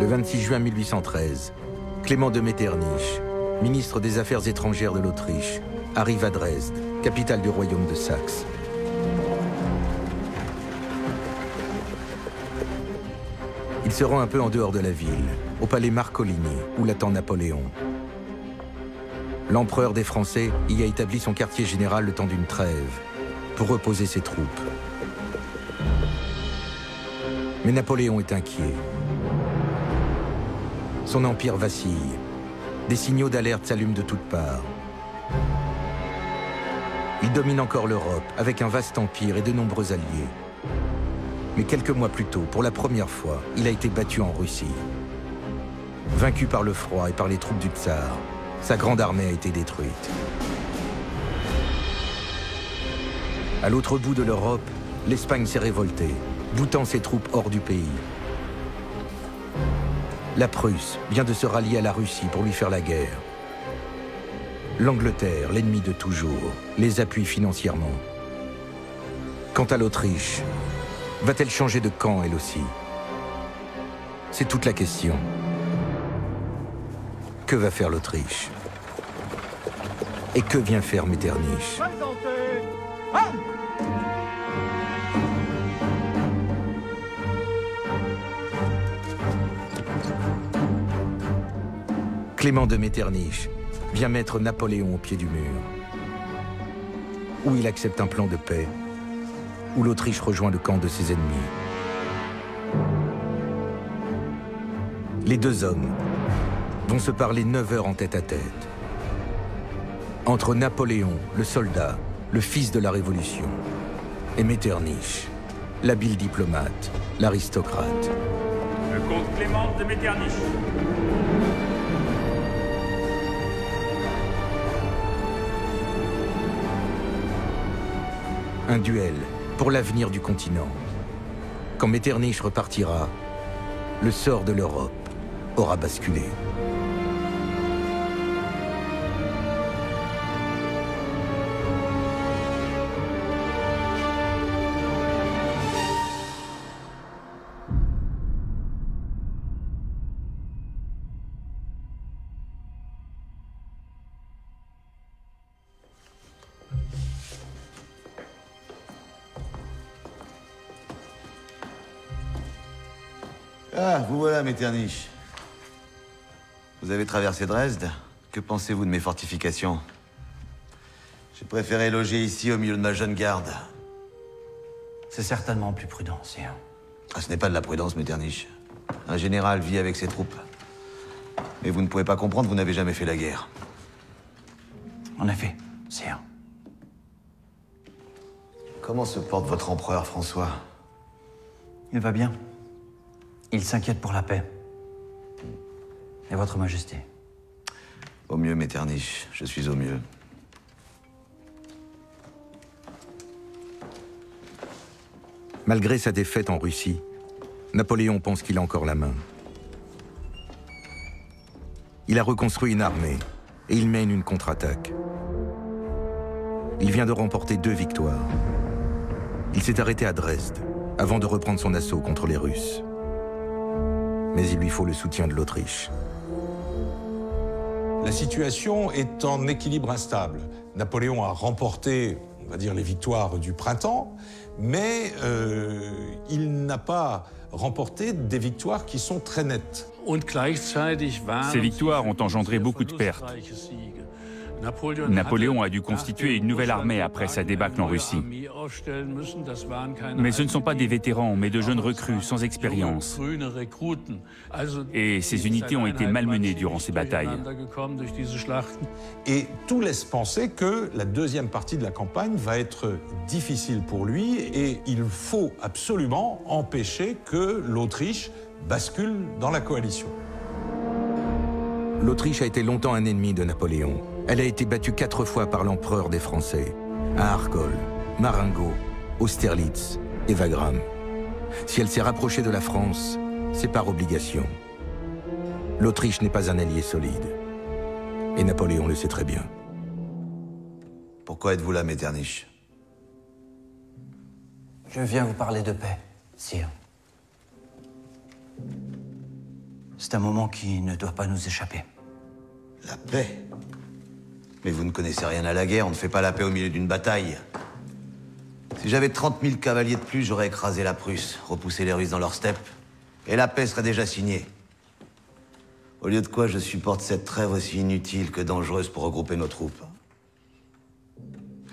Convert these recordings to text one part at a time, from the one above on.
Le 26 juin 1813, Clément de Metternich, ministre des Affaires étrangères de l'Autriche, arrive à Dresde, capitale du royaume de Saxe. Il se rend un peu en dehors de la ville, au palais Marcolini, où l'attend Napoléon. L'empereur des Français y a établi son quartier général le temps d'une trêve, pour reposer ses troupes. Mais Napoléon est inquiet. Son empire vacille. Des signaux d'alerte s'allument de toutes parts. Il domine encore l'Europe, avec un vaste empire et de nombreux alliés. Mais quelques mois plus tôt, pour la première fois, il a été battu en Russie. Vaincu par le froid et par les troupes du tsar, sa grande armée a été détruite. À l'autre bout de l'Europe, l'Espagne s'est révoltée, boutant ses troupes hors du pays. La Prusse vient de se rallier à la Russie pour lui faire la guerre. L'Angleterre, l'ennemi de toujours, les appuie financièrement. Quant à l'Autriche, va-t-elle changer de camp, elle aussi? C'est toute la question. Que va faire l'Autriche? Et que vient faire Metternich? Clément de Metternich vient mettre Napoléon au pied du mur. Où il accepte un plan de paix, où l'Autriche rejoint le camp de ses ennemis. Les deux hommes vont se parler 9 heures en tête-à-tête. Entre Napoléon, le soldat, le fils de la Révolution, et Metternich, l'habile diplomate, l'aristocrate. Le comte Clément de Metternich. Un duel pour l'avenir du continent. Quand Metternich repartira, le sort de l'Europe aura basculé. Ah, vous voilà, Metternich. Vous avez traversé Dresde. Que pensez-vous de mes fortifications? J'ai préféré loger ici au milieu de ma jeune garde. C'est certainement plus prudent, sire. Ah, ce n'est pas de la prudence, Metternich. Un général vit avec ses troupes. Mais vous ne pouvez pas comprendre, vous n'avez jamais fait la guerre. En effet, sire. Comment se porte votre empereur, François? Il va bien. Il s'inquiète pour la paix. Et votre majesté? Au mieux, Metternich. Je suis au mieux. Malgré sa défaite en Russie, Napoléon pense qu'il a encore la main. Il a reconstruit une armée et il mène une contre-attaque. Il vient de remporter 2 victoires. Il s'est arrêté à Dresde avant de reprendre son assaut contre les Russes. Mais il lui faut le soutien de l'Autriche. La situation est en équilibre instable. Napoléon a remporté, on va dire, les victoires du printemps, mais il n'a pas remporté des victoires qui sont très nettes. Ces victoires ont engendré beaucoup de pertes. Napoléon a dû constituer une nouvelle armée après sa débâcle en Russie. Mais ce ne sont pas des vétérans, mais de jeunes recrues sans expérience. Et ces unités ont été malmenées durant ces batailles. Et tout laisse penser que la deuxième partie de la campagne va être difficile pour lui et il faut absolument empêcher que l'Autriche bascule dans la coalition. L'Autriche a été longtemps un ennemi de Napoléon. Elle a été battue 4 fois par l'empereur des Français, à Arcole, Marengo, Austerlitz et Wagram. Si elle s'est rapprochée de la France, c'est par obligation. L'Autriche n'est pas un allié solide. Et Napoléon le sait très bien. Pourquoi êtes-vous là, Metternich? Je viens vous parler de paix, sire. C'est un moment qui ne doit pas nous échapper. La paix? Mais vous ne connaissez rien à la guerre, on ne fait pas la paix au milieu d'une bataille. Si j'avais 30 000 cavaliers de plus, j'aurais écrasé la Prusse, repoussé les Russes dans leur steppe, et la paix serait déjà signée. Au lieu de quoi, je supporte cette trêve aussi inutile que dangereuse pour regrouper nos troupes.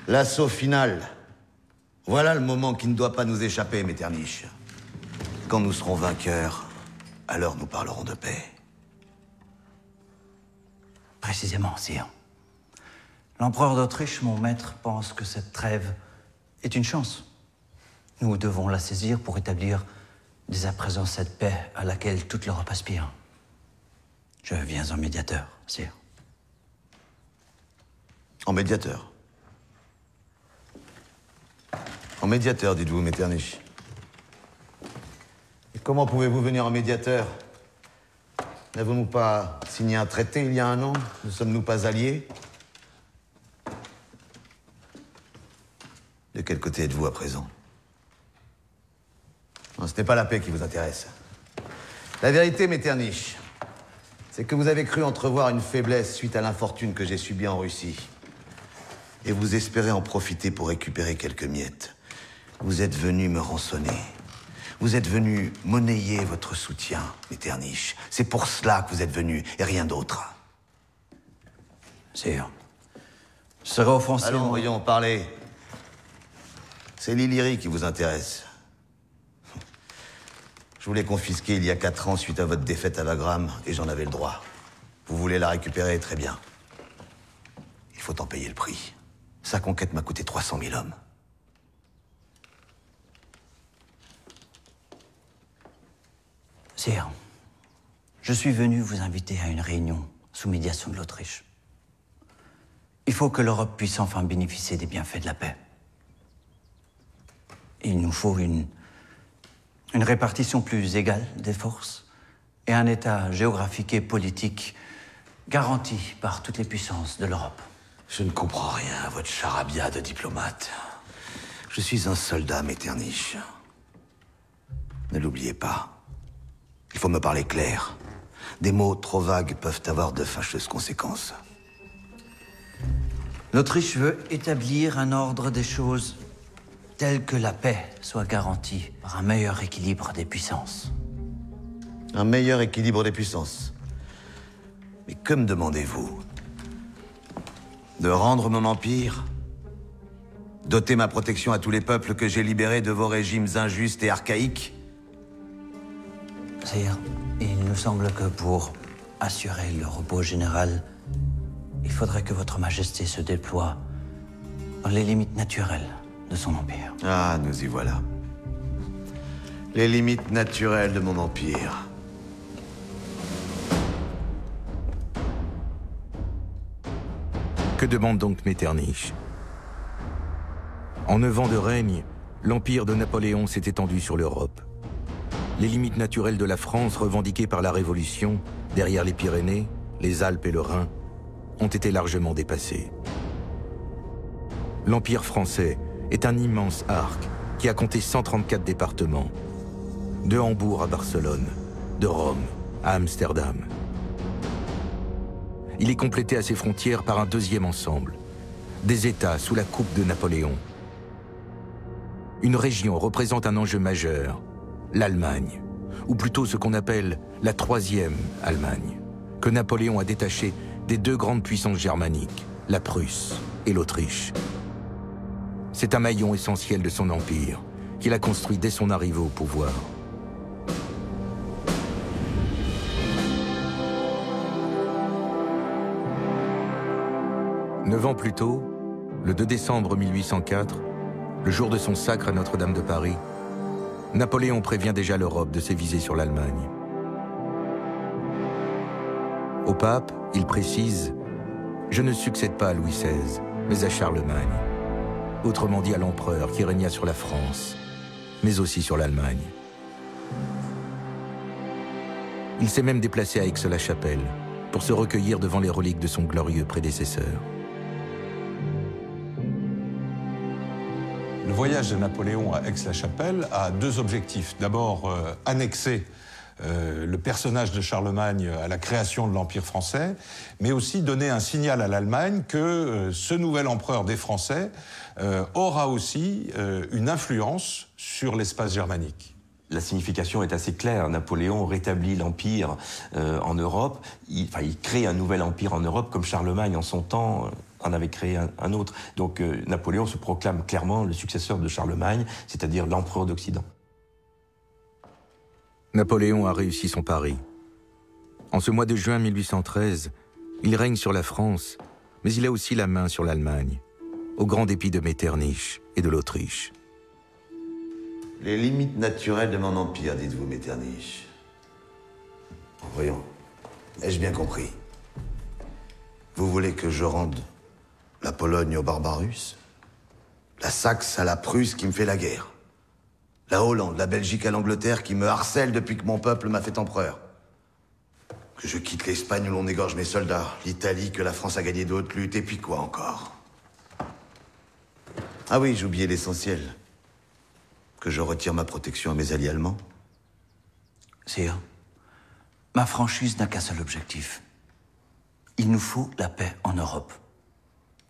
L'assaut final. Voilà le moment qui ne doit pas nous échapper, Metternich. Quand nous serons vainqueurs, alors nous parlerons de paix. Précisément, sire. L'empereur d'Autriche, mon maître, pense que cette trêve est une chance. Nous devons la saisir pour établir dès à présent cette paix à laquelle toute l'Europe aspire. Je viens en médiateur, sire. En médiateur? En médiateur, dites-vous, Metternich. Et comment pouvez-vous venir en médiateur? N'avons-nous pas signé un traité il y a un an? Ne sommes-nous pas alliés? De quel côté êtes-vous à présent? Non, ce n'est pas la paix qui vous intéresse. La vérité, Metternich, c'est que vous avez cru entrevoir une faiblesse suite à l'infortune que j'ai subie en Russie. Et vous espérez en profiter pour récupérer quelques miettes. Vous êtes venu me rançonner. Vous êtes venu monnayer votre soutien, Metternich. C'est pour cela que vous êtes venu, et rien d'autre. Sire, ce serait offensif. Allons, voyons, parlez. C'est l'Illyrie qui vous intéresse. Je vous l'ai confisquée il y a 4 ans suite à votre défaite à Wagram, et j'en avais le droit. Vous voulez la récupérer, très bien. Il faut en payer le prix. Sa conquête m'a coûté 300 000 hommes. Sire, je suis venu vous inviter à une réunion sous médiation de l'Autriche. Il faut que l'Europe puisse enfin bénéficier des bienfaits de la paix. Il nous faut une répartition plus égale des forces et un état géographique et politique garanti par toutes les puissances de l'Europe. Je ne comprends rien à votre charabia de diplomate. Je suis un soldat, Metternich. Ne l'oubliez pas. Il faut me parler clair. Des mots trop vagues peuvent avoir de fâcheuses conséquences. L'Autriche veut établir un ordre des choses tel que la paix soit garantie par un meilleur équilibre des puissances. Un meilleur équilibre des puissances. Mais que me demandez-vous? De rendre mon empire? Doter ma protection à tous les peuples que j'ai libérés de vos régimes injustes et archaïques? Sire, il nous semble que pour assurer le repos général, il faudrait que votre majesté se déploie dans les limites naturelles de son empire. Ah, nous y voilà. Les limites naturelles de mon empire. Que demande donc Metternich? En 9 ans de règne, l'empire de Napoléon s'est étendu sur l'Europe. Les limites naturelles de la France, revendiquées par la Révolution, derrière les Pyrénées, les Alpes et le Rhin, ont été largement dépassées. L'Empire français est un immense arc qui a compté 134 départements, de Hambourg à Barcelone, de Rome à Amsterdam. Il est complété à ses frontières par un deuxième ensemble, des États sous la coupe de Napoléon. Une région représente un enjeu majeur, l'Allemagne, ou plutôt ce qu'on appelle la troisième Allemagne, que Napoléon a détachée des 2 grandes puissances germaniques, la Prusse et l'Autriche. C'est un maillon essentiel de son empire, qu'il a construit dès son arrivée au pouvoir. Neuf ans plus tôt, le 2 décembre 1804, le jour de son sacre à Notre-Dame de Paris, Napoléon prévient déjà l'Europe de ses visées sur l'Allemagne. Au pape, il précise « Je ne succède pas à Louis XVI, mais à Charlemagne », autrement dit à l'empereur qui régna sur la France, mais aussi sur l'Allemagne. Il s'est même déplacé à Aix-la-Chapelle pour se recueillir devant les reliques de son glorieux prédécesseur. Le voyage de Napoléon à Aix-la-Chapelle a 2 objectifs. D'abord, annexer le personnage de Charlemagne à la création de l'Empire français, mais aussi donner un signal à l'Allemagne que ce nouvel empereur des Français aura aussi une influence sur l'espace germanique. La signification est assez claire. Napoléon rétablit l'Empire en Europe. Il crée un nouvel empire en Europe, comme Charlemagne, en son temps, en avait créé un autre. Donc Napoléon se proclame clairement le successeur de Charlemagne, c'est-à-dire l'empereur d'Occident. Napoléon a réussi son pari. En ce mois de juin 1813, il règne sur la France, mais il a aussi la main sur l'Allemagne, au grand dépit de Metternich et de l'Autriche. Les limites naturelles de mon empire, dites-vous, Metternich. Voyons, ai-je bien compris? Vous voulez que je rende la Pologne aux barbares russes? La Saxe à la Prusse qui me fait la guerre? La Hollande, la Belgique à l'Angleterre qui me harcèle depuis que mon peuple m'a fait empereur? Que je quitte l'Espagne où l'on égorge mes soldats, l'Italie que la France a gagné de haute lutte, et puis quoi encore? Ah oui, j'ai oublié l'essentiel. Que je retire ma protection à mes alliés allemands? Sire, ma franchise n'a qu'un seul objectif. Il nous faut la paix en Europe.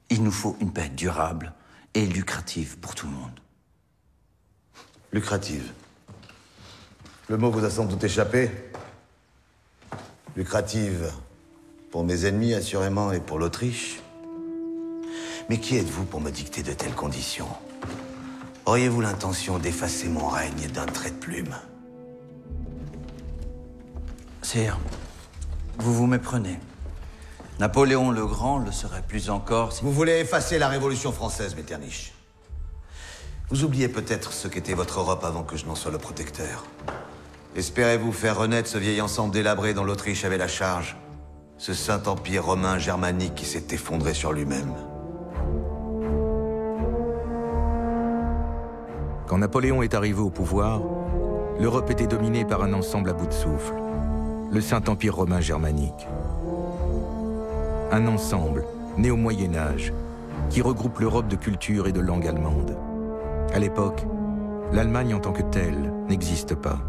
Il nous faut une paix durable et lucrative pour tout le monde. Lucrative. Le mot vous a sans doute échappé. Lucrative pour mes ennemis, assurément, et pour l'Autriche. Mais qui êtes-vous pour me dicter de telles conditions? Auriez-vous l'intention d'effacer mon règne d'un trait de plume? Sire, vous vous méprenez. Napoléon le Grand le serait plus encore si... Vous voulez effacer la Révolution française, Metternich. Vous oubliez peut-être ce qu'était votre Europe avant que je n'en sois le protecteur. Espérez-vous faire renaître ce vieil ensemble délabré dont l'Autriche avait la charge? Ce saint empire romain germanique qui s'est effondré sur lui-même. Quand Napoléon est arrivé au pouvoir, l'Europe était dominée par un ensemble à bout de souffle, le Saint-Empire romain germanique. Un ensemble, né au Moyen-Âge, qui regroupe l'Europe de culture et de langue allemande. À l'époque, l'Allemagne en tant que telle n'existe pas.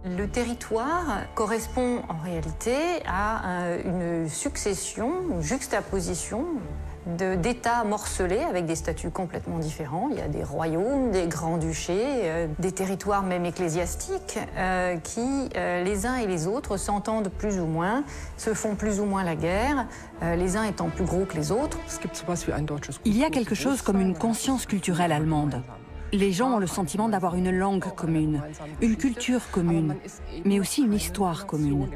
Le territoire correspond en réalité à une succession, une juxtaposition d'États morcelés avec des statuts complètement différents. Il y a des royaumes, des grands-duchés, des territoires même ecclésiastiques qui, les uns et les autres, s'entendent plus ou moins, se font plus ou moins la guerre, les uns étant plus gros que les autres. Il y a quelque chose comme une conscience culturelle allemande. Les gens ont le sentiment d'avoir une langue commune, une culture commune, mais aussi une histoire commune.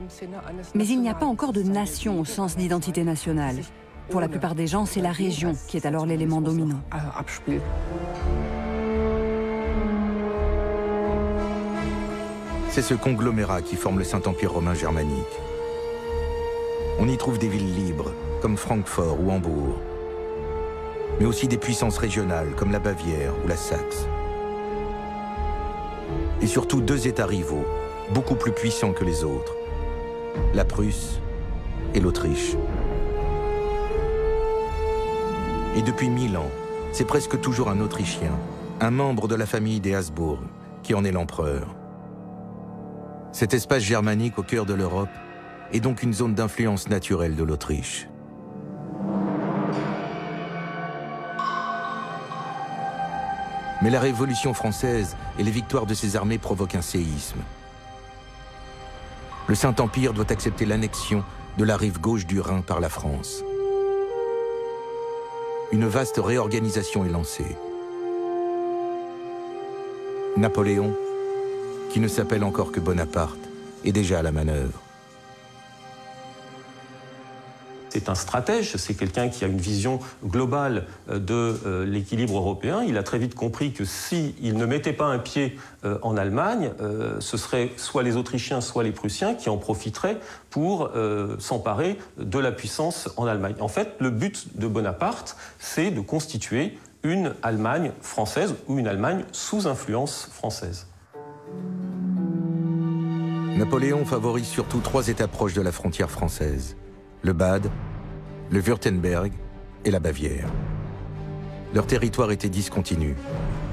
Mais il n'y a pas encore de nation au sens d'identité nationale. Pour la plupart des gens, c'est la région qui est alors l'élément dominant. C'est ce conglomérat qui forme le Saint-Empire romain germanique. On y trouve des villes libres, comme Francfort ou Hambourg, mais aussi des puissances régionales, comme la Bavière ou la Saxe. Et surtout deux États rivaux, beaucoup plus puissants que les autres, la Prusse et l'Autriche. Et depuis 1000 ans, c'est presque toujours un Autrichien, un membre de la famille des Habsbourg, qui en est l'empereur. Cet espace germanique au cœur de l'Europe est donc une zone d'influence naturelle de l'Autriche. Mais la Révolution française et les victoires de ses armées provoquent un séisme. Le Saint-Empire doit accepter l'annexion de la rive gauche du Rhin par la France. Une vaste réorganisation est lancée. Napoléon, qui ne s'appelle encore que Bonaparte, est déjà à la manœuvre. C'est un stratège, c'est quelqu'un qui a une vision globale de l'équilibre européen. Il a très vite compris que s'il ne mettait pas un pied en Allemagne, ce seraient soit les Autrichiens, soit les Prussiens qui en profiteraient pour s'emparer de la puissance en Allemagne. En fait, le but de Bonaparte, c'est de constituer une Allemagne française ou une Allemagne sous influence française. Napoléon favorise surtout 3 États proches de la frontière française: le Bade, le Wurtemberg et la Bavière. Leur territoire était discontinu,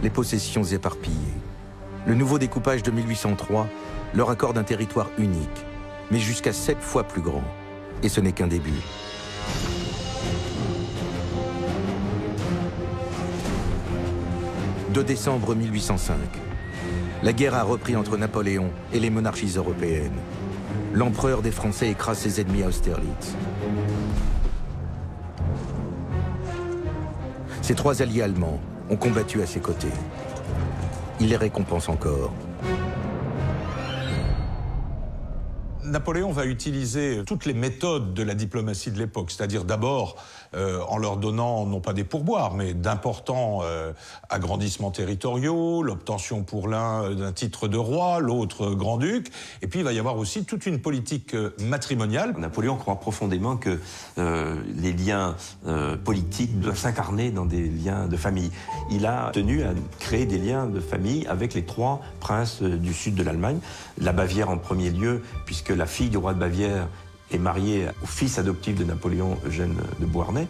les possessions éparpillées. Le nouveau découpage de 1803 leur accorde un territoire unique, mais jusqu'à 7 fois plus grand. Et ce n'est qu'un début. « 2 décembre 1805. La guerre a repris entre Napoléon et les monarchies européennes. L'empereur des Français écrase ses ennemis à Austerlitz. Ses 3 alliés allemands ont combattu à ses côtés. Il les récompense encore. Napoléon va utiliser toutes les méthodes de la diplomatie de l'époque, c'est-à-dire d'abord en leur donnant non pas des pourboires, mais d'importants agrandissements territoriaux, l'obtention pour l'un d'un titre de roi, l'autre grand-duc, et puis il va y avoir aussi toute une politique matrimoniale. Napoléon croit profondément que les liens politiques doivent s'incarner dans des liens de famille. Il a tenu à créer des liens de famille avec les 3 princes du sud de l'Allemagne, la Bavière en premier lieu, puisque la fille du roi de Bavière est mariée au fils adoptif de Napoléon, Eugène de Beauharnais.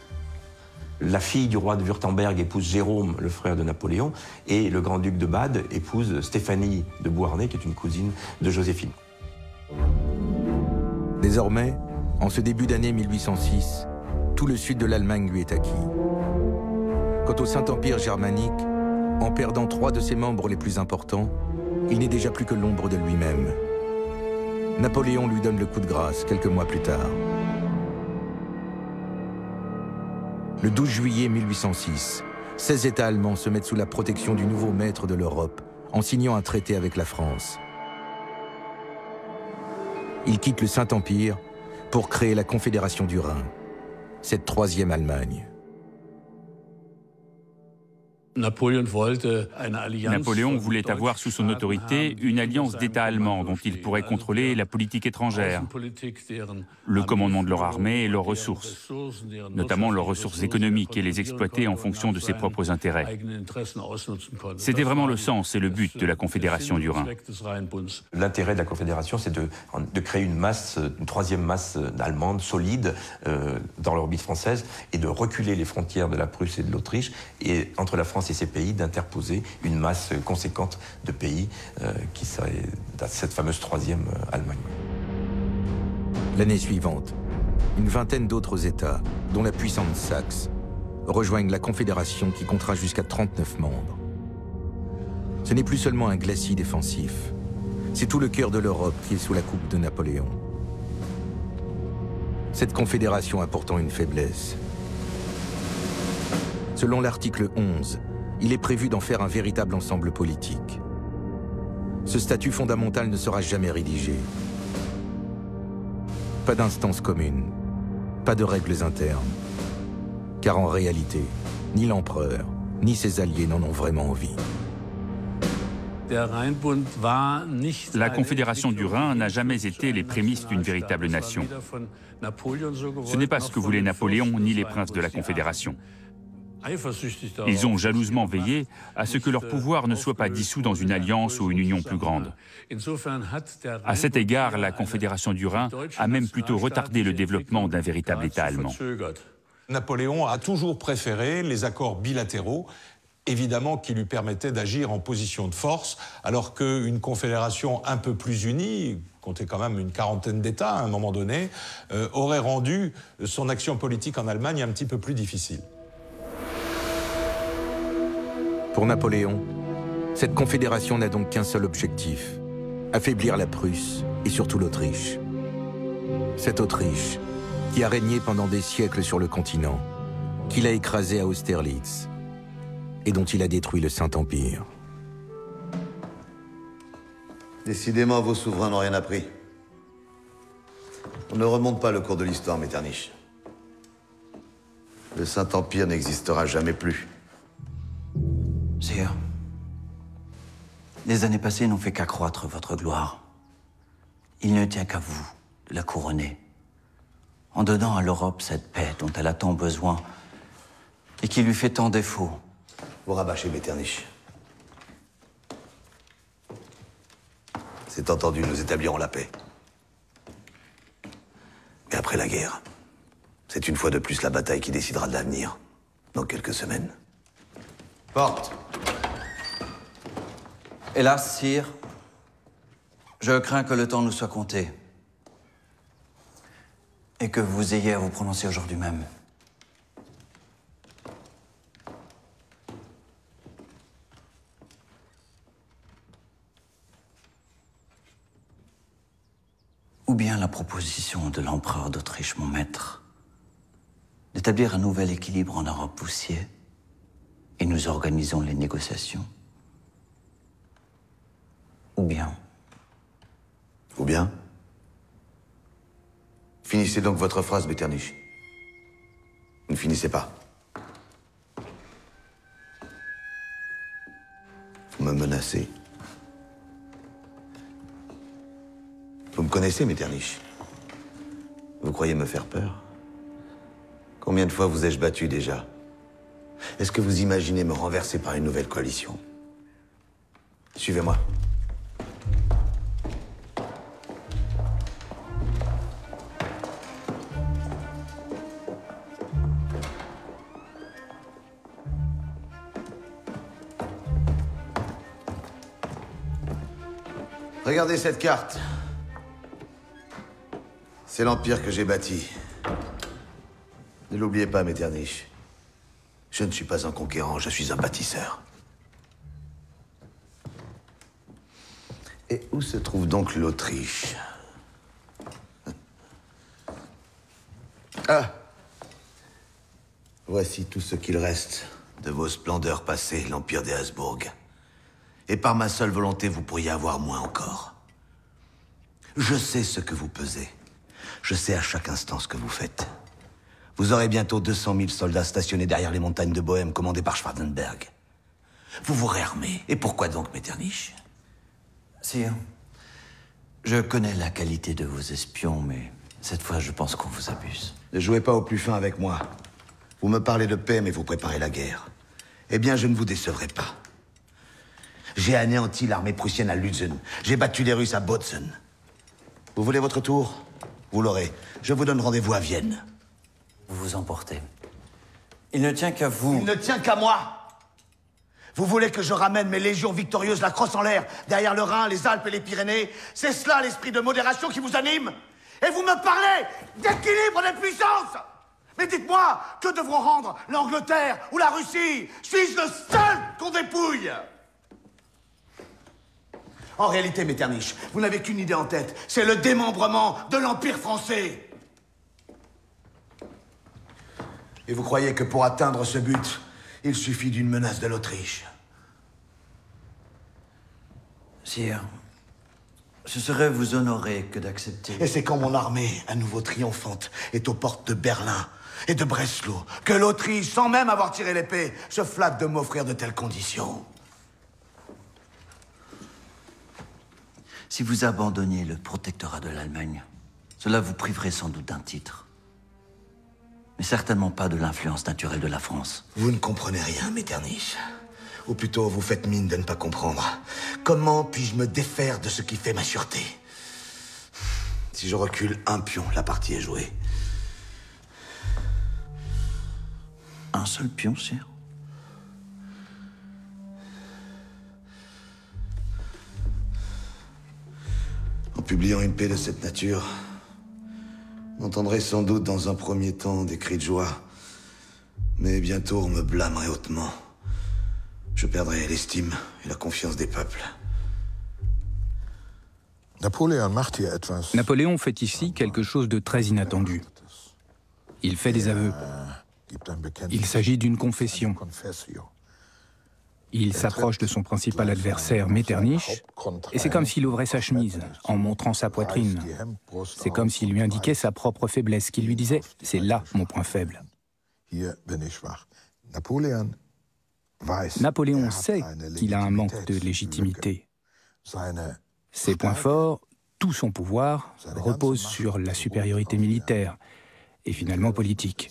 La fille du roi de Wurtemberg épouse Jérôme, le frère de Napoléon, et le grand-duc de Bade épouse Stéphanie de Beauharnais, qui est une cousine de Joséphine. Désormais, en ce début d'année 1806, tout le sud de l'Allemagne lui est acquis. Quant au Saint-Empire germanique, en perdant 3 de ses membres les plus importants, il n'est déjà plus que l'ombre de lui-même. Napoléon lui donne le coup de grâce quelques mois plus tard. Le 12 juillet 1806, 16 États allemands se mettent sous la protection du nouveau maître de l'Europe en signant un traité avec la France. Ils quittent le Saint-Empire pour créer la Confédération du Rhin, cette 3e Allemagne. Napoléon voulait avoir sous son autorité une alliance d'États allemands dont il pourrait contrôler la politique étrangère, le commandement de leur armée et leurs ressources, notamment leurs ressources économiques, et les exploiter en fonction de ses propres intérêts. C'était vraiment le sens et le but de la Confédération du Rhin. L'intérêt de la Confédération, c'est de créer une 3e masse allemande solide dans l'orbite française et de reculer les frontières de la Prusse et de l'Autriche, et entre la France et ces pays, d'interposer une masse conséquente de pays qui serait cette fameuse 3e Allemagne. L'année suivante, une vingtaine d'autres États, dont la puissante Saxe, rejoignent la Confédération qui comptera jusqu'à 39 membres. Ce n'est plus seulement un glacis défensif, c'est tout le cœur de l'Europe qui est sous la coupe de Napoléon. Cette confédération a pourtant une faiblesse. Selon l'article 11, il est prévu d'en faire un véritable ensemble politique. Ce statut fondamental ne sera jamais rédigé. Pas d'instance commune, pas de règles internes. Car en réalité, ni l'empereur, ni ses alliés n'en ont vraiment envie. La Confédération du Rhin n'a jamais été les prémices d'une véritable nation. Ce n'est pas ce que voulait Napoléon ni les princes de la Confédération. Ils ont jalousement veillé à ce que leur pouvoir ne soit pas dissous dans une alliance ou une union plus grande. À cet égard, la Confédération du Rhin a même plutôt retardé le développement d'un véritable État allemand. Napoléon a toujours préféré les accords bilatéraux, évidemment qui lui permettaient d'agir en position de force, alors qu'une confédération un peu plus unie, comptait quand même une 40aine d'États à un moment donné, aurait rendu son action politique en Allemagne un petit peu plus difficile. Pour Napoléon, cette confédération n'a donc qu'un seul objectif, affaiblir la Prusse et surtout l'Autriche. Cette Autriche qui a régné pendant des siècles sur le continent, qu'il a écrasée à Austerlitz et dont il a détruit le Saint-Empire. Décidément, vos souverains n'ont rien appris. On ne remonte pas le cours de l'histoire, Metternich. Le Saint-Empire n'existera jamais plus. Sire, les années passées n'ont fait qu'accroître votre gloire. Il ne tient qu'à vous de la couronner, en donnant à l'Europe cette paix dont elle a tant besoin et qui lui fait tant défaut. Vous rabâchez, Metternich. C'est entendu, nous établirons la paix. Mais après la guerre, c'est une fois de plus la bataille qui décidera de l'avenir, dans quelques semaines. Porte. Hélas, sire, je crains que le temps nous soit compté et que vous ayez à vous prononcer aujourd'hui même. Ou bien la proposition de l'empereur d'Autriche, mon maître, d'établir un nouvel équilibre en Europe vous sied, et nous organisons les négociations. Ou bien... Ou bien? Finissez donc votre phrase, Metternich. Vous ne finissez pas. Vous me menacez. Vous me connaissez, Metternich. Vous croyez me faire peur? Combien de fois vous ai-je battu déjà? Est-ce que vous imaginez me renverser par une nouvelle coalition? Suivez-moi. Regardez cette carte. C'est l'empire que j'ai bâti. Ne l'oubliez pas, Metternich. Je ne suis pas un conquérant, je suis un bâtisseur. Et où se trouve donc l'Autriche? Ah! Voici tout ce qu'il reste de vos splendeurs passées, l'Empire des Habsbourg. Et par ma seule volonté, vous pourriez avoir moins encore. Je sais ce que vous pesez. Je sais à chaque instant ce que vous faites. Vous aurez bientôt 200 000 soldats stationnés derrière les montagnes de Bohême, commandés par Schwarzenberg. Vous vous réarmez. Et pourquoi donc, Metternich? Sire, je connais la qualité de vos espions, mais cette fois, je pense qu'on vous abuse. Ne jouez pas au plus fin avec moi. Vous me parlez de paix, mais vous préparez la guerre. Eh bien, je ne vous décevrai pas. J'ai anéanti l'armée prussienne à Lützen. J'ai battu les Russes à Botzen. Vous voulez votre tour? Vous l'aurez. Je vous donne rendez-vous à Vienne. Vous vous emportez. Il ne tient qu'à vous. Il ne tient qu'à moi. Vous voulez que je ramène mes légions victorieuses la crosse en l'air, derrière le Rhin, les Alpes et les Pyrénées? C'est cela l'esprit de modération qui vous anime? Et vous me parlez d'équilibre des puissances? Mais dites-moi, que devront rendre l'Angleterre ou la Russie? Suis-je le seul qu'on dépouille? En réalité, Metternich, vous n'avez qu'une idée en tête, c'est le démembrement de l'Empire français. Et vous croyez que pour atteindre ce but, il suffit d'une menace de l'Autriche? Sire, ce serait vous honorer que d'accepter... Et c'est quand mon armée, à nouveau triomphante, est aux portes de Berlin et de Breslau, que l'Autriche, sans même avoir tiré l'épée, se flatte de m'offrir de telles conditions. Si vous abandonniez le protectorat de l'Allemagne, cela vous priverait sans doute d'un titre. Mais certainement pas de l'influence naturelle de la France. Vous ne comprenez rien, Metternich. Ou plutôt, vous faites mine de ne pas comprendre. Comment puis-je me défaire de ce qui fait ma sûreté? Si je recule un pion, la partie est jouée. Un seul pion, sire? En publiant une paix de cette nature, vous entendrez sans doute dans un premier temps des cris de joie, mais bientôt on me blâmerait hautement. Je perdrai l'estime et la confiance des peuples. Napoléon fait ici quelque chose de très inattendu. Il fait des aveux. Il s'agit d'une confession. Il s'approche de son principal adversaire, Metternich, et c'est comme s'il ouvrait sa chemise en montrant sa poitrine. C'est comme s'il lui indiquait sa propre faiblesse, qu'il lui disait « c'est là mon point faible ». Napoléon sait qu'il a un manque de légitimité. Ses points forts, tout son pouvoir, reposent sur la supériorité militaire et finalement politique.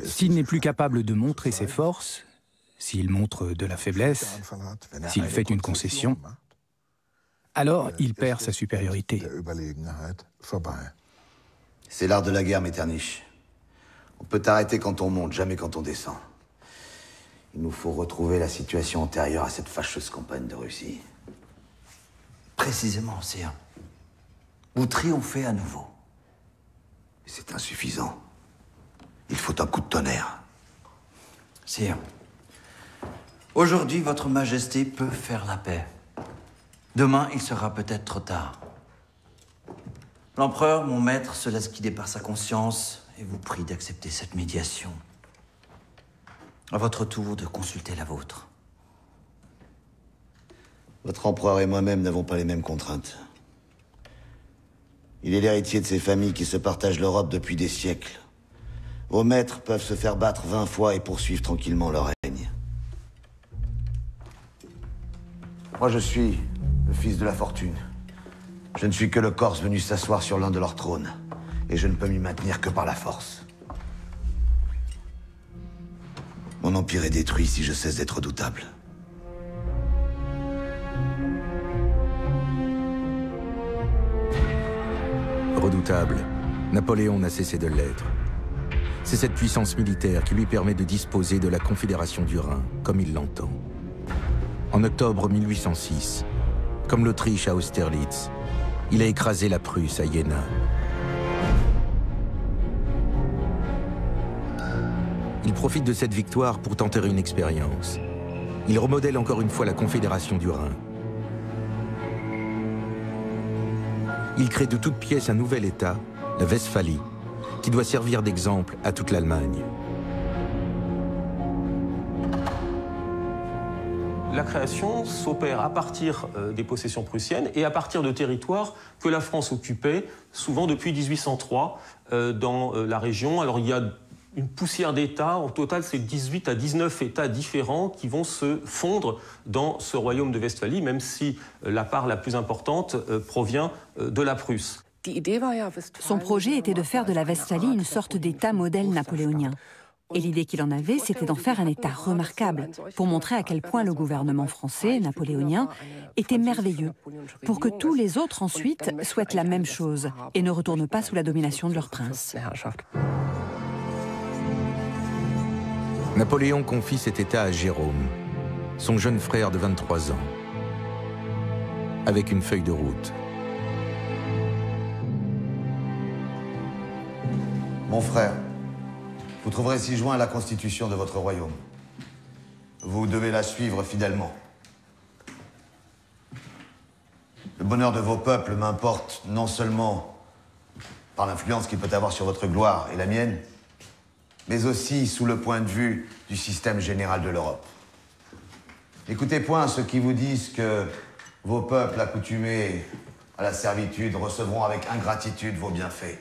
S'il n'est plus capable de montrer ses forces, s'il montre de la faiblesse, s'il fait une concession, alors il perd sa supériorité. C'est l'art de la guerre, Metternich. On peut arrêter quand on monte, jamais quand on descend. Il nous faut retrouver la situation antérieure à cette fâcheuse campagne de Russie. Précisément, sire. Vous triomphez à nouveau. C'est insuffisant. Il faut un coup de tonnerre. Sire, aujourd'hui, votre Majesté peut faire la paix. Demain, il sera peut-être trop tard. L'empereur, mon maître, se laisse guider par sa conscience et vous prie d'accepter cette médiation. À votre tour de consulter la vôtre. Votre empereur et moi-même n'avons pas les mêmes contraintes. Il est l'héritier de ces familles qui se partagent l'Europe depuis des siècles. Vos maîtres peuvent se faire battre 20 fois et poursuivre tranquillement leur règne. Moi, je suis le fils de la fortune. Je ne suis que le Corse venu s'asseoir sur l'un de leurs trônes. Et je ne peux m'y maintenir que par la force. Mon empire est détruit si je cesse d'être redoutable. Redoutable, Napoléon n'a cessé de l'être. C'est cette puissance militaire qui lui permet de disposer de la Confédération du Rhin, comme il l'entend. En octobre 1806, comme l'Autriche à Austerlitz, il a écrasé la Prusse à Iéna. Il profite de cette victoire pour tenter une expérience. Il remodèle encore une fois la Confédération du Rhin. Il crée de toutes pièces un nouvel État, la Westphalie, qui doit servir d'exemple à toute l'Allemagne. La création s'opère à partir des possessions prussiennes et à partir de territoires que la France occupait, souvent depuis 1803, dans la région. Alors il y a une poussière d'États, en total c'est 18 à 19 États différents qui vont se fondre dans ce royaume de Westphalie, même si la part la plus importante provient de la Prusse. Son projet était de faire de la Westphalie une sorte d'État modèle napoléonien. Et l'idée qu'il en avait, c'était d'en faire un État remarquable, pour montrer à quel point le gouvernement français, napoléonien, était merveilleux, pour que tous les autres ensuite souhaitent la même chose et ne retournent pas sous la domination de leur prince. Napoléon confie cet État à Jérôme, son jeune frère de 23 ans, avec une feuille de route. Mon frère, vous trouverez ci-joint la constitution de votre royaume. Vous devez la suivre fidèlement. Le bonheur de vos peuples m'importe non seulement par l'influence qu'il peut avoir sur votre gloire et la mienne, mais aussi sous le point de vue du système général de l'Europe. N'écoutez point ceux qui vous disent que vos peuples accoutumés à la servitude recevront avec ingratitude vos bienfaits.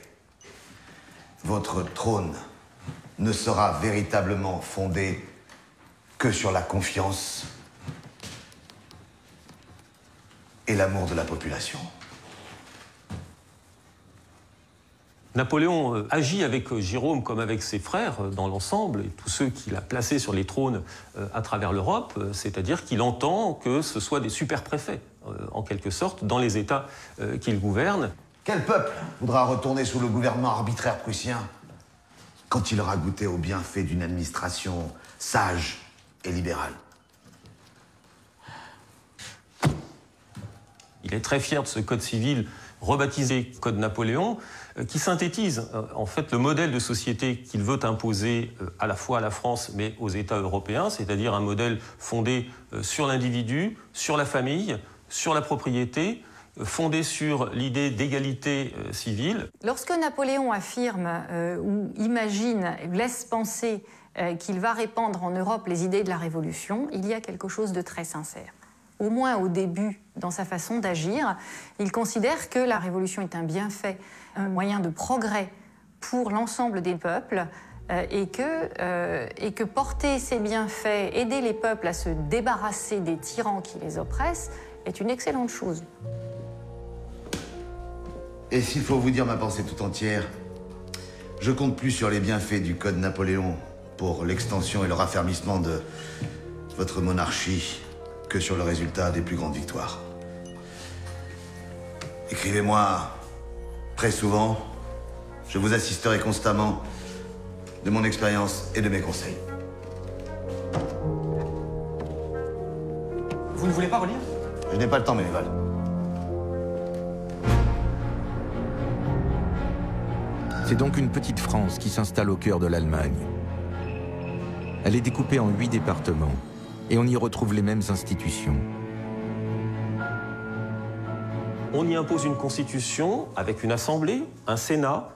Votre trône ne sera véritablement fondé que sur la confiance et l'amour de la population. Napoléon agit avec Jérôme comme avec ses frères dans l'ensemble, et tous ceux qu'il a placés sur les trônes à travers l'Europe, c'est-à-dire qu'il entend que ce soit des super-préfets, en quelque sorte, dans les États qu'il gouverne. Quel peuple voudra retourner sous le gouvernement arbitraire prussien quand il aura goûté aux bienfaits d'une administration sage et libérale? Il est très fier de ce code civil rebaptisé Code Napoléon, qui synthétise en fait le modèle de société qu'il veut imposer à la fois à la France mais aux États européens, c'est-à-dire un modèle fondé sur l'individu, sur la famille, sur la propriété, fondé sur l'idée d'égalité civile. Lorsque Napoléon affirme ou imagine, laisse penser qu'il va répandre en Europe les idées de la Révolution, il y a quelque chose de très sincère. Au moins au début, dans sa façon d'agir, il considère que la Révolution est un bienfait, un moyen de progrès pour l'ensemble des peuples et que porter ces bienfaits, aider les peuples à se débarrasser des tyrans qui les oppressent, est une excellente chose. Et s'il faut vous dire ma pensée tout entière, je compte plus sur les bienfaits du Code Napoléon pour l'extension et le raffermissement de votre monarchie que sur le résultat des plus grandes victoires. Écrivez-moi très souvent, je vous assisterai constamment de mon expérience et de mes conseils. Vous ne voulez pas relire? Je n'ai pas le temps, Ménéval. C'est donc une petite France qui s'installe au cœur de l'Allemagne. Elle est découpée en 8 départements et on y retrouve les mêmes institutions. On y impose une constitution avec une assemblée, un sénat,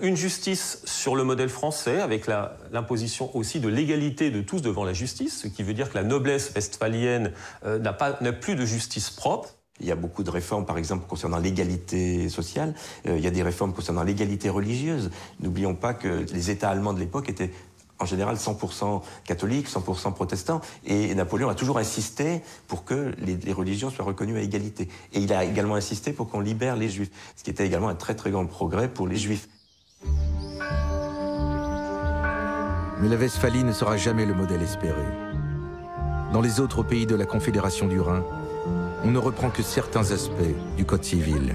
une justice sur le modèle français avec l'imposition aussi de l'égalité de tous devant la justice, ce qui veut dire que la noblesse westphalienne n'a plus de justice propre. Il y a beaucoup de réformes, par exemple, concernant l'égalité sociale. Il y a des réformes concernant l'égalité religieuse. N'oublions pas que les États allemands de l'époque étaient en général 100% catholiques, 100% protestants. Et Napoléon a toujours insisté pour que les religions soient reconnues à égalité. Et il a également insisté pour qu'on libère les Juifs, ce qui était également un très très grand progrès pour les Juifs. Mais la Westphalie ne sera jamais le modèle espéré. Dans les autres pays de la Confédération du Rhin, on ne reprend que certains aspects du Code civil.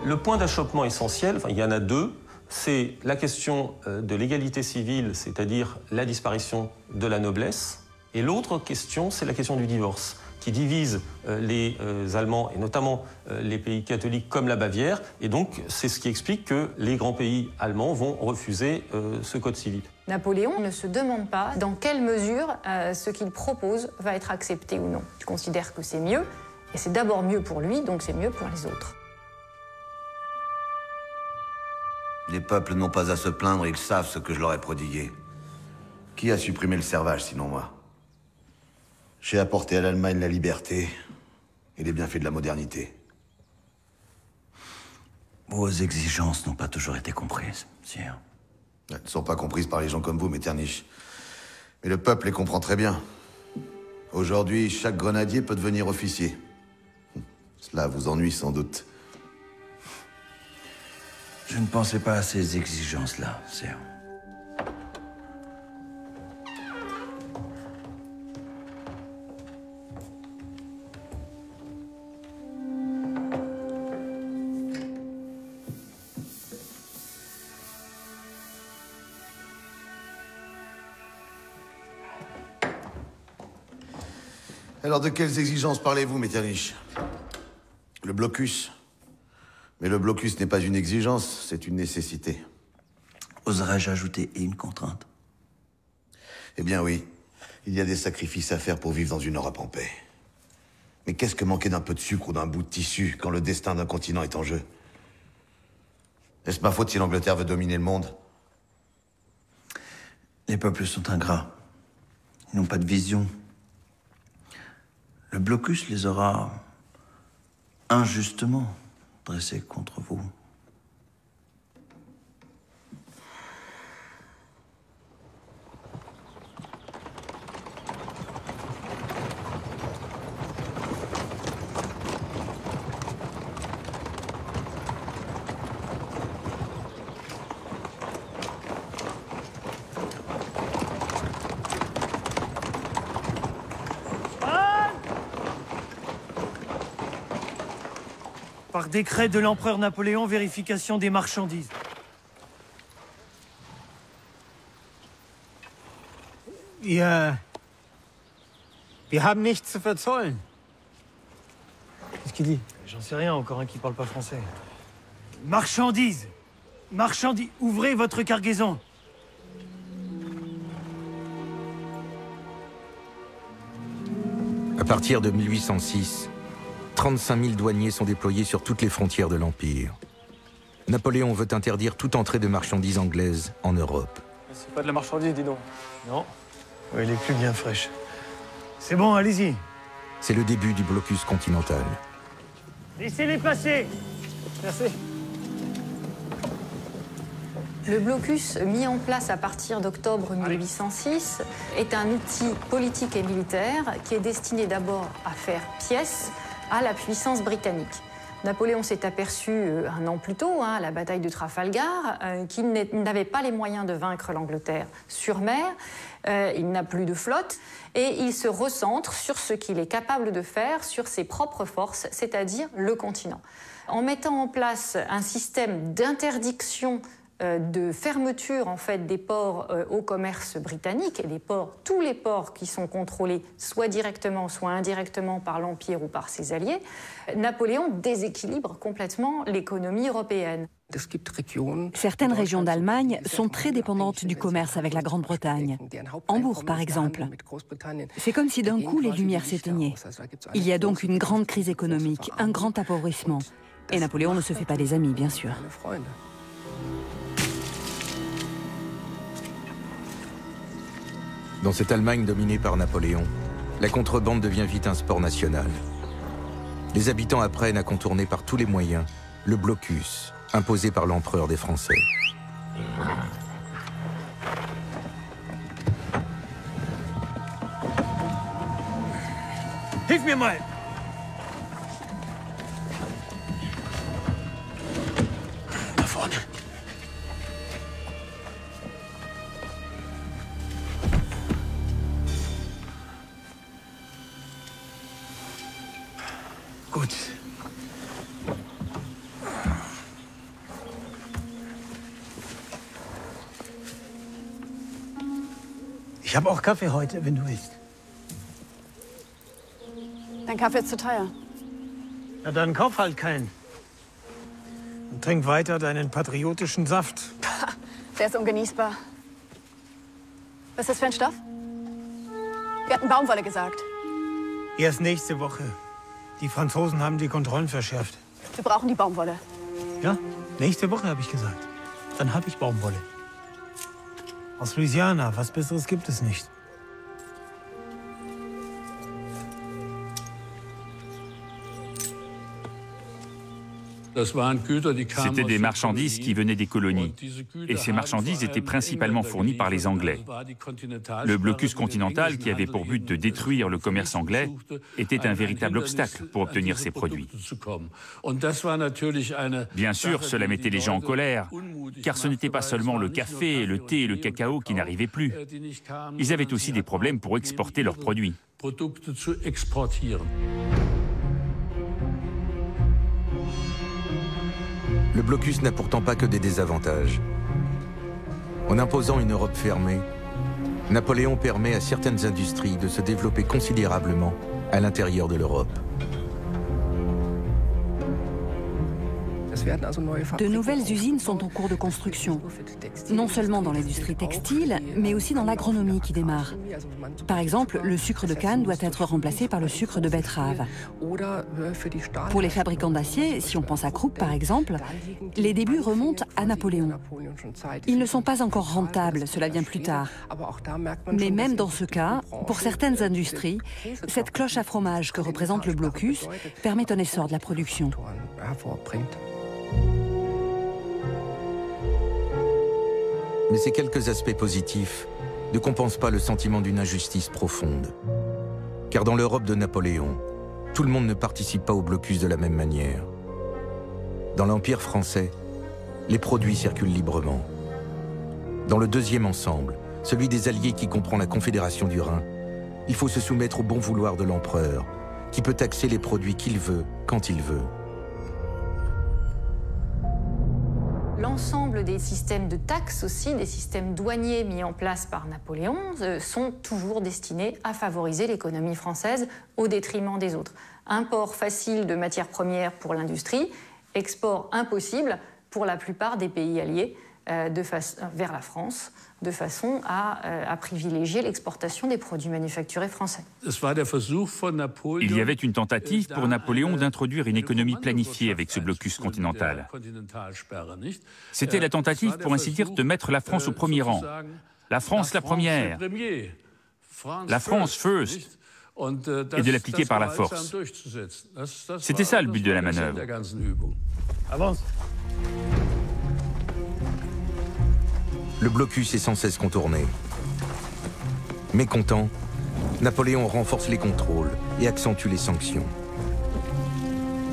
Le point d'achoppement essentiel, il y en a deux, c'est la question de l'égalité civile, c'est-à-dire la disparition de la noblesse, et l'autre question, c'est la question du divorce, qui divise les Allemands, et notamment les pays catholiques comme la Bavière, et donc c'est ce qui explique que les grands pays allemands vont refuser ce code civil. Napoléon ne se demande pas dans quelle mesure ce qu'il propose va être accepté ou non. Il considère que c'est mieux, et c'est d'abord mieux pour lui, donc c'est mieux pour les autres. Les peuples n'ont pas à se plaindre, ils savent ce que je leur ai prodigué. Qui a supprimé le servage, sinon moi? J'ai apporté à l'Allemagne la liberté et les bienfaits de la modernité. Vos exigences n'ont pas toujours été comprises, sire. Elles ne sont pas comprises par les gens comme vous, Metternich. Mais le peuple les comprend très bien. Aujourd'hui, chaque grenadier peut devenir officier. Cela vous ennuie sans doute. Je ne pensais pas à ces exigences-là, sire. Alors de quelles exigences parlez-vous, Metternich? Le blocus? Mais le blocus n'est pas une exigence, c'est une nécessité. Oserais-je ajouter et une contrainte? Eh bien oui, il y a des sacrifices à faire pour vivre dans une Europe en paix. Mais qu'est-ce que manquer d'un peu de sucre ou d'un bout de tissu quand le destin d'un continent est en jeu? Est-ce ma faute si l'Angleterre veut dominer le monde? Les peuples sont ingrats. Ils n'ont pas de vision. Le blocus les aura injustement dressés contre vous. Par décret de l'empereur Napoléon, vérification des marchandises. Wir haben nichts zu verzollen. Qu'est-ce qu'il dit? J'en sais rien, encore un qui parle pas français. Marchandises! Marchandises! Ouvrez votre cargaison! À partir de 1806, 35 000 douaniers sont déployés sur toutes les frontières de l'Empire. Napoléon veut interdire toute entrée de marchandises anglaises en Europe. C'est pas de la marchandise, dis donc. Non. Ouais, elle est plus bien fraîche. C'est bon, allez-y. C'est le début du blocus continental. Laissez-les passer. Merci. Le blocus, mis en place à partir d'octobre 1806, est un outil politique et militaire qui est destiné d'abord à faire pièce à la puissance britannique. Napoléon s'est aperçu un an plus tôt, à la bataille de Trafalgar, qu'il n'avait pas les moyens de vaincre l'Angleterre sur mer. Il n'a plus de flotte et il se recentre sur ce qu'il est capable de faire, sur ses propres forces, c'est-à-dire le continent. En mettant en place un système d'interdiction de fermeture en fait, des ports au commerce britannique et tous les ports qui sont contrôlés soit directement, soit indirectement par l'Empire ou par ses alliés, Napoléon déséquilibre complètement l'économie européenne. Certaines régions d'Allemagne sont très dépendantes du commerce avec la Grande-Bretagne. Hambourg, par exemple. C'est comme si d'un coup les lumières s'éteignaient. Il y a donc une grande crise économique, un grand appauvrissement. Et Napoléon ne se fait pas des amis, bien sûr. Dans cette Allemagne dominée par Napoléon, la contrebande devient vite un sport national. Les habitants apprennent à contourner par tous les moyens le blocus imposé par l'empereur des Français. Hilf mir mal! Da vorne. Gut. Ich habe auch Kaffee heute, wenn du willst. Dein Kaffee ist zu teuer. Na dann kauf halt keinen. Und trink weiter deinen patriotischen Saft. Der ist ungenießbar. Was ist das für ein Stoff? Wir hatten Baumwolle gesagt. Erst nächste Woche. Die Franzosen haben die Kontrollen verschärft. Wir brauchen die Baumwolle. Ja, nächste Woche habe ich gesagt. Dann habe ich Baumwolle. Aus Louisiana, was Besseres gibt es nicht. C'était des marchandises qui venaient des colonies. Et ces marchandises étaient principalement fournies par les Anglais. Le blocus continental, qui avait pour but de détruire le commerce anglais, était un véritable obstacle pour obtenir ces produits. Bien sûr, cela mettait les gens en colère, car ce n'était pas seulement le café, le thé et le cacao qui n'arrivaient plus. Ils avaient aussi des problèmes pour exporter leurs produits. Le blocus n'a pourtant pas que des désavantages. En imposant une Europe fermée, Napoléon permet à certaines industries de se développer considérablement à l'intérieur de l'Europe. De nouvelles usines sont en cours de construction, non seulement dans l'industrie textile, mais aussi dans l'agronomie qui démarre. Par exemple, le sucre de canne doit être remplacé par le sucre de betterave. Pour les fabricants d'acier, si on pense à Krupp par exemple, les débuts remontent à Napoléon. Ils ne sont pas encore rentables, cela vient plus tard. Mais même dans ce cas, pour certaines industries, cette cloche à fromage que représente le blocus permet un essor de la production. Mais ces quelques aspects positifs ne compensent pas le sentiment d'une injustice profonde. Car dans l'Europe de Napoléon, tout le monde ne participe pas au blocus de la même manière. Dans l'Empire français, les produits circulent librement. Dans le deuxième ensemble, celui des Alliés qui comprend la Confédération du Rhin, il faut se soumettre au bon vouloir de l'empereur, qui peut taxer les produits qu'il veut, quand il veut. L'ensemble des systèmes de taxes aussi, des systèmes douaniers mis en place par Napoléon, sont toujours destinés à favoriser l'économie française au détriment des autres. Import facile de matières premières pour l'industrie, export impossible pour la plupart des pays alliés vers la France, de façon à privilégier l'exportation des produits manufacturés français. Il y avait une tentative pour Napoléon d'introduire une économie planifiée avec ce blocus continental. C'était la tentative, pour ainsi dire, de mettre la France au premier rang. La France la première. La France first. Et de l'appliquer par la force. C'était ça le but de la manœuvre. Avance. Le blocus est sans cesse contourné. Mécontent, Napoléon renforce les contrôles et accentue les sanctions.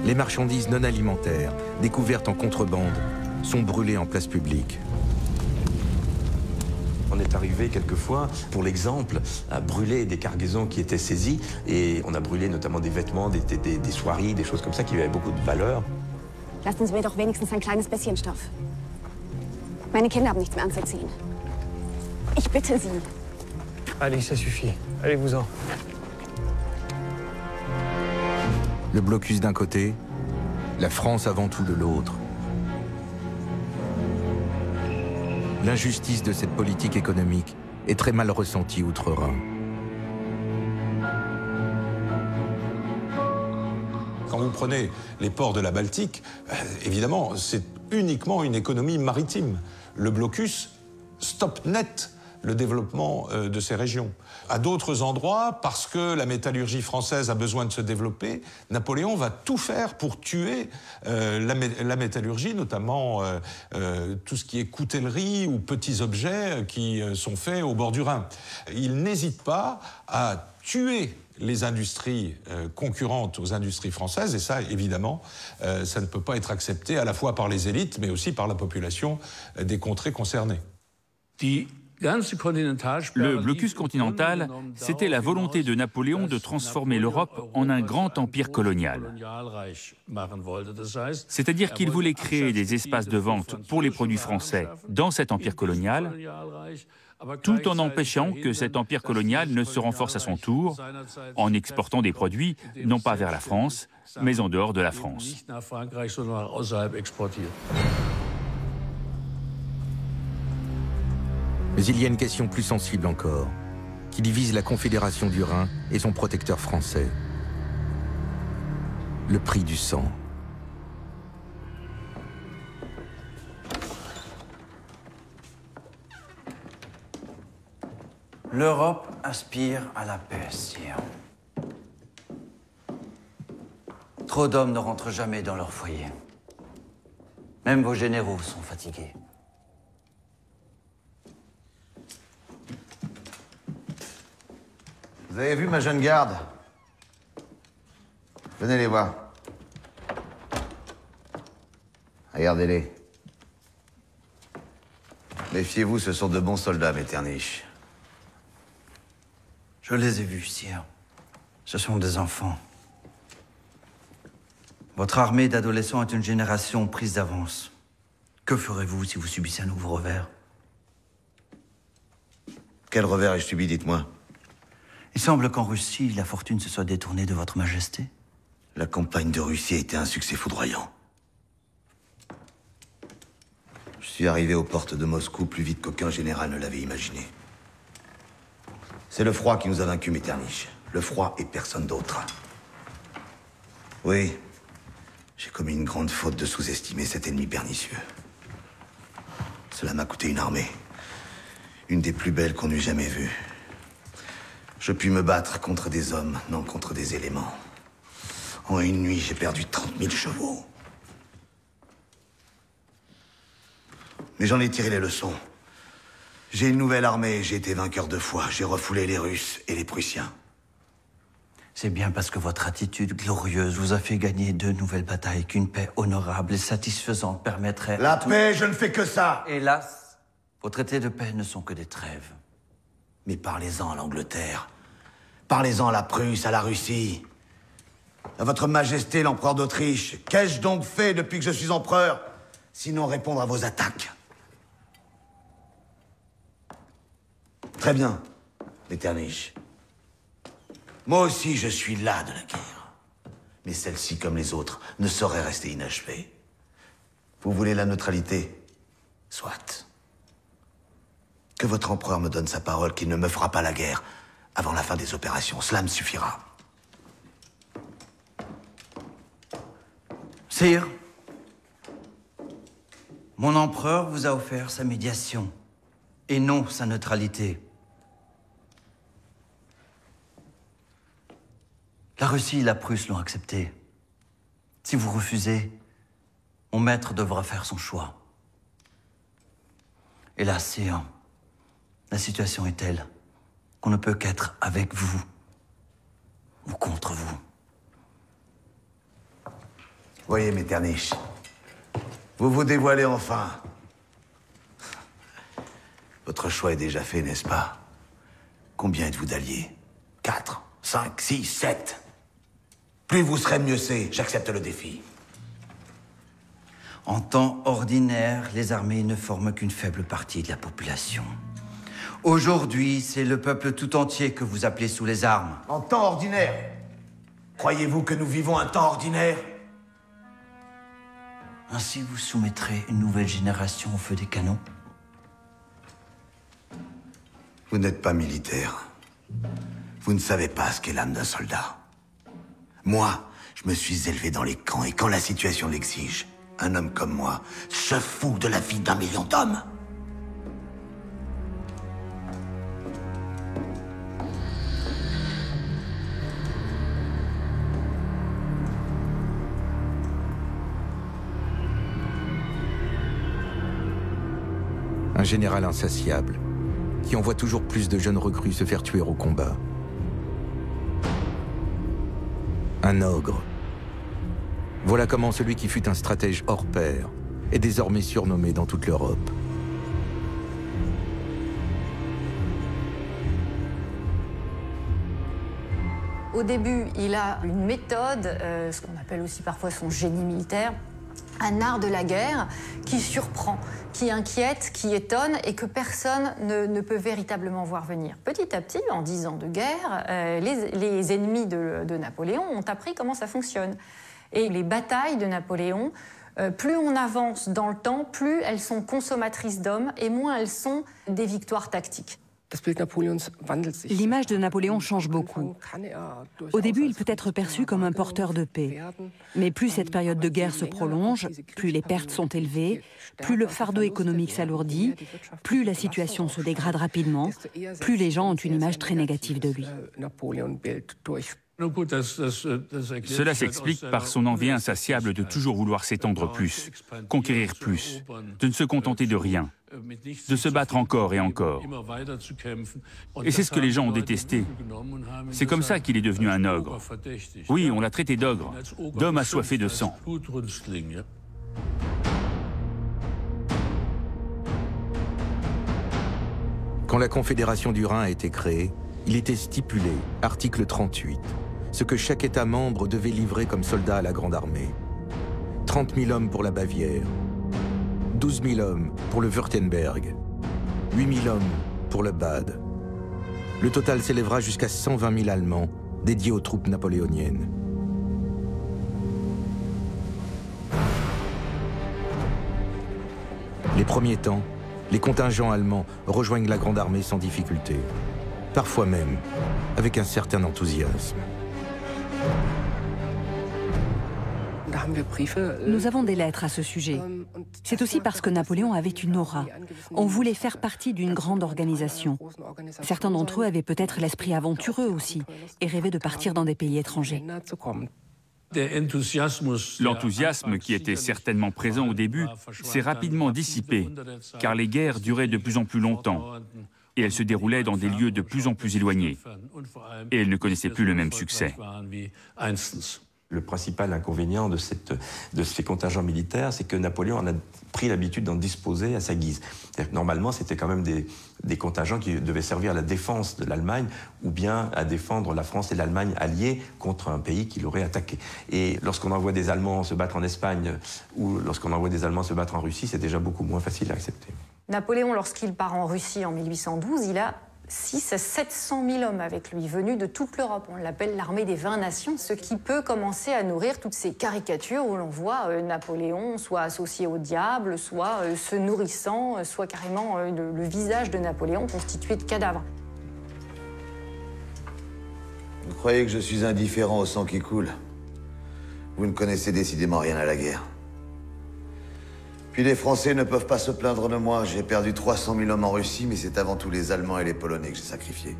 Les marchandises non alimentaires, découvertes en contrebande, sont brûlées en place publique. On est arrivé quelquefois, pour l'exemple, à brûler des cargaisons qui étaient saisies. Et on a brûlé notamment des vêtements, des soieries, des choses comme ça qui avaient beaucoup de valeur. Lassen Sie mir doch wenigstens ein kleines bisschen Stoff. Meine Kinder haben nichts mehr anzuziehen. Ich bitte Sie. Allez, ça suffit. Allez-vous-en. Le blocus d'un côté, la France avant tout de l'autre. L'injustice de cette politique économique est très mal ressentie outre-Rhin. Quand vous prenez les ports de la Baltique, évidemment, c'est uniquement une économie maritime. Le blocus stoppe net le développement de ces régions. À d'autres endroits, parce que la métallurgie française a besoin de se développer, Napoléon va tout faire pour tuer la métallurgie, notamment tout ce qui est coutellerie ou petits objets qui sont faits au bord du Rhin. Il n'hésite pas à tuer les industries concurrentes aux industries françaises, et ça, évidemment, ça ne peut pas être accepté à la fois par les élites, mais aussi par la population des contrées concernées. Le blocus continental, c'était la volonté de Napoléon de transformer l'Europe en un grand empire colonial. C'est-à-dire qu'il voulait créer des espaces de vente pour les produits français dans cet empire colonial, tout en empêchant que cet empire colonial ne se renforce à son tour, en exportant des produits non pas vers la France, mais en dehors de la France. Mais il y a une question plus sensible encore, qui divise la Confédération du Rhin et son protecteur français. Le prix du sang. L'Europe aspire à la paix, sire. Trop d'hommes ne rentrent jamais dans leur foyer. Même vos généraux sont fatigués. Vous avez vu ma jeune garde? Venez les voir. Regardez-les. Méfiez-vous, ce sont de bons soldats, Metternich. Je les ai vus, sire. Ce sont des enfants. Votre armée d'adolescents est une génération prise d'avance. Que ferez-vous si vous subissez un nouveau revers? Quel revers ai-je subi, dites-moi? Il semble qu'en Russie, la fortune se soit détournée de votre majesté. La campagne de Russie a été un succès foudroyant. Je suis arrivé aux portes de Moscou plus vite qu'aucun général ne l'avait imaginé. C'est le froid qui nous a vaincus, Metternich. Le froid et personne d'autre. Oui, j'ai commis une grande faute de sous-estimer cet ennemi pernicieux. Cela m'a coûté une armée. Une des plus belles qu'on eût jamais vues. Je puis me battre contre des hommes, non contre des éléments. En une nuit, j'ai perdu 30 000 chevaux. Mais j'en ai tiré les leçons. J'ai une nouvelle armée, j'ai été vainqueur 2 fois. J'ai refoulé les Russes et les Prussiens. C'est bien parce que votre attitude glorieuse vous a fait gagner 2 nouvelles batailles qu'une paix honorable et satisfaisante permettrait... La paix, je ne fais que ça! Hélas, vos traités de paix ne sont que des trêves. Mais parlez-en à l'Angleterre. Parlez-en à la Prusse, à la Russie. À votre majesté, l'empereur d'Autriche. Qu'ai-je donc fait depuis que je suis empereur, sinon répondre à vos attaques? Très bien, Metternich. Moi aussi, je suis las de la guerre. Mais celle-ci, comme les autres, ne saurait rester inachevée. Vous voulez la neutralité? Soit. Que votre empereur me donne sa parole qu'il ne me fera pas la guerre avant la fin des opérations. Cela me suffira. Sire, mon empereur vous a offert sa médiation et non sa neutralité. La Russie et la Prusse l'ont accepté. Si vous refusez, mon maître devra faire son choix. Hélas, sire, la situation est telle qu'on ne peut qu'être avec vous ou contre vous. Voyez, Metternich, vous vous dévoilez enfin. Votre choix est déjà fait, n'est-ce pas? Combien êtes-vous d'alliés? 4, 5, 6, 7. Plus vous serez, mieux c'est. J'accepte le défi. En temps ordinaire, les armées ne forment qu'une faible partie de la population. Aujourd'hui, c'est le peuple tout entier que vous appelez sous les armes. En temps ordinaire? Croyez-vous que nous vivons un temps ordinaire? Ainsi, vous soumettrez une nouvelle génération au feu des canons? Vous n'êtes pas militaire. Vous ne savez pas ce qu'est l'âme d'un soldat. Moi, je me suis élevé dans les camps et quand la situation l'exige, un homme comme moi se fout de la vie d'1 million d'hommes. Un général insatiable, qui envoie toujours plus de jeunes recrues se faire tuer au combat. Un ogre. Voilà comment celui qui fut un stratège hors pair est désormais surnommé dans toute l'Europe. Au début, il a une méthode, ce qu'on appelle aussi parfois son génie militaire, un art de la guerre qui surprend, qui inquiète, qui étonne et que personne ne peut véritablement voir venir. Petit à petit, en 10 ans de guerre, les ennemis de Napoléon ont appris comment ça fonctionne. Et les batailles de Napoléon, plus on avance dans le temps, plus elles sont consommatrices d'hommes et moins elles sont des victoires tactiques. L'image de Napoléon change beaucoup. Au début, il peut être perçu comme un porteur de paix. Mais plus cette période de guerre se prolonge, plus les pertes sont élevées, plus le fardeau économique s'alourdit, plus la situation se dégrade rapidement, plus les gens ont une image très négative de lui. Cela s'explique par son envie insatiable de toujours vouloir s'étendre plus, conquérir plus, de ne se contenter de rien, de se battre encore et encore. Et c'est ce que les gens ont détesté. C'est comme ça qu'il est devenu un ogre. Oui, on l'a traité d'ogre, d'homme assoiffé de sang. Quand la Confédération du Rhin a été créée, il était stipulé, article 38, ce que chaque État membre devait livrer comme soldat à la Grande Armée. 30 000 hommes pour la Bavière, 12 000 hommes pour le Wurtemberg, 8 000 hommes pour le Bade. Le total s'élèvera jusqu'à 120 000 Allemands dédiés aux troupes napoléoniennes. Les premiers temps, les contingents allemands rejoignent la Grande Armée sans difficulté, parfois même avec un certain enthousiasme. Nous avons des lettres à ce sujet. C'est aussi parce que Napoléon avait une aura. On voulait faire partie d'une grande organisation. Certains d'entre eux avaient peut-être l'esprit aventureux aussi et rêvaient de partir dans des pays étrangers. L'enthousiasme qui était certainement présent au début s'est rapidement dissipé, car les guerres duraient de plus en plus longtemps et elles se déroulaient dans des lieux de plus en plus éloignés. Et elles ne connaissaient plus le même succès. Le principal inconvénient de ces contingents militaires, c'est que Napoléon en a pris l'habitude d'en disposer à sa guise. Normalement, c'était quand même des contingents qui devaient servir à la défense de l'Allemagne ou bien à défendre la France et l'Allemagne alliées contre un pays qui l'aurait attaqué. Et lorsqu'on envoie des Allemands se battre en Espagne ou lorsqu'on envoie des Allemands se battre en Russie, c'est déjà beaucoup moins facile à accepter. Napoléon, lorsqu'il part en Russie en 1812, il a 600 à 700 000 hommes avec lui, venus de toute l'Europe. On l'appelle l'armée des 20 nations, ce qui peut commencer à nourrir toutes ces caricatures où l'on voit Napoléon soit associé au diable, soit se nourrissant, soit carrément le visage de Napoléon constitué de cadavres. Vous croyez que je suis indifférent au sang qui coule? Vous ne connaissez décidément rien à la guerre. Puis les Français ne peuvent pas se plaindre de moi. J'ai perdu 300 000 hommes en Russie, mais c'est avant tout les Allemands et les Polonais que j'ai sacrifiés.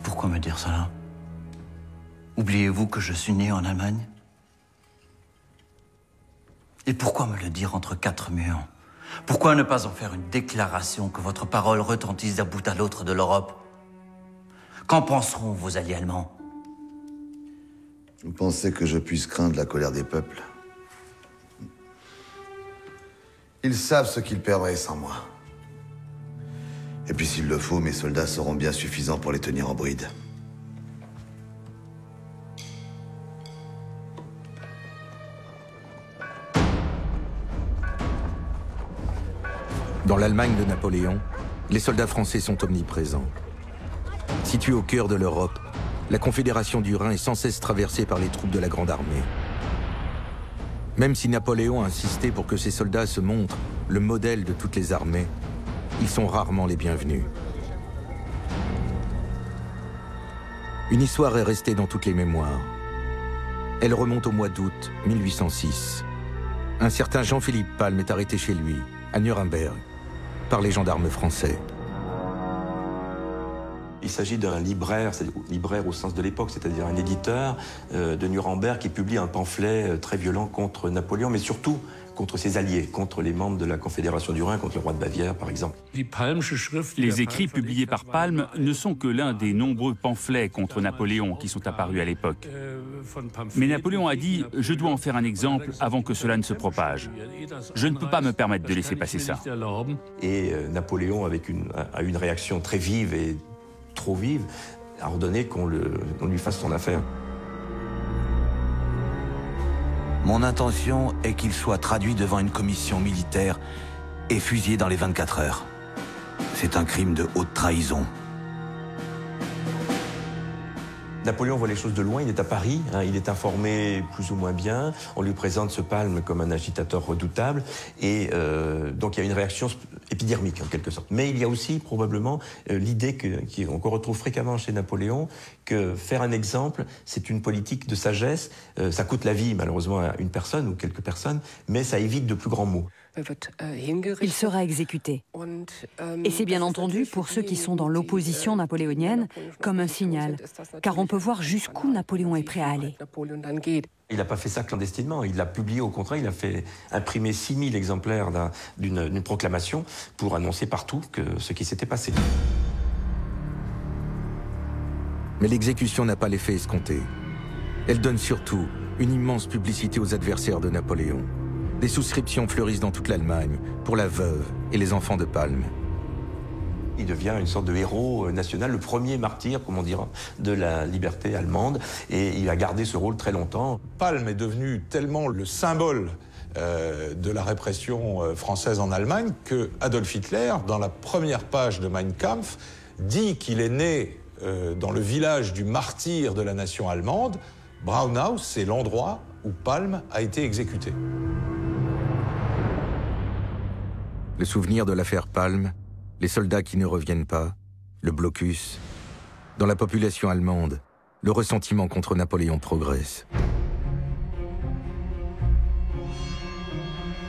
Pourquoi me dire cela? Oubliez-vous que je suis né en Allemagne? Et pourquoi me le dire entre quatre murs? Pourquoi ne pas en faire une déclaration que votre parole retentisse d'un bout à l'autre de l'Europe? Qu'en penseront vos alliés allemands? Vous pensez que je puisse craindre la colère des peuples? Ils savent ce qu'ils perdraient sans moi. Et puis s'il le faut, mes soldats seront bien suffisants pour les tenir en bride. Dans l'Allemagne de Napoléon, les soldats français sont omniprésents. Située au cœur de l'Europe, la Confédération du Rhin est sans cesse traversée par les troupes de la Grande Armée. Même si Napoléon a insisté pour que ses soldats se montrent le modèle de toutes les armées, ils sont rarement les bienvenus. Une histoire est restée dans toutes les mémoires. Elle remonte au mois d'août 1806. Un certain Jean-Philippe Palm est arrêté chez lui, à Nuremberg, par les gendarmes français. Il s'agit d'un libraire au sens de l'époque, c'est-à-dire un éditeur de Nuremberg qui publie un pamphlet très violent contre Napoléon, mais surtout contre ses alliés, contre les membres de la Confédération du Rhin, contre le roi de Bavière, par exemple. Les écrits publiés par Palm ne sont que l'un des nombreux pamphlets contre Napoléon qui sont apparus à l'époque. Mais Napoléon a dit « Je dois en faire un exemple avant que cela ne se propage. Je ne peux pas me permettre de laisser passer ça. » Et Napoléon, a eu une réaction très vive et trop vive, a ordonné qu'on lui fasse son affaire. Mon intention est qu'il soit traduit devant une commission militaire et fusillé dans les 24 heures. C'est un crime de haute trahison. Napoléon voit les choses de loin, il est à Paris, il est informé plus ou moins bien, on lui présente ce Palm comme un agitateur redoutable, et donc il y a une réaction épidermique en quelque sorte. Mais il y a aussi probablement l'idée qu'on retrouve fréquemment chez Napoléon, que faire un exemple, c'est une politique de sagesse, ça coûte la vie malheureusement à une personne ou quelques personnes, mais ça évite de plus grands maux. Il sera exécuté. Et c'est bien entendu, pour ceux qui sont dans l'opposition napoléonienne, comme un signal, car on peut voir jusqu'où Napoléon est prêt à aller. Il n'a pas fait ça clandestinement, il l'a publié au contraire, il a fait imprimer 6000 exemplaires d'une proclamation pour annoncer partout ce qui s'était passé. Mais l'exécution n'a pas l'effet escompté. Elle donne surtout une immense publicité aux adversaires de Napoléon. Des souscriptions fleurissent dans toute l'Allemagne pour la veuve et les enfants de Palm. Il devient une sorte de héros national, le premier martyr, comme on dira, de la liberté allemande, et il a gardé ce rôle très longtemps. Palm est devenu tellement le symbole de la répression française en Allemagne que Adolf Hitler, dans la première page de Mein Kampf, dit qu'il est né dans le village du martyr de la nation allemande. Braunau, c'est l'endroit où Palm a été exécuté. Le souvenir de l'affaire Palm, les soldats qui ne reviennent pas, le blocus. Dans la population allemande, le ressentiment contre Napoléon progresse.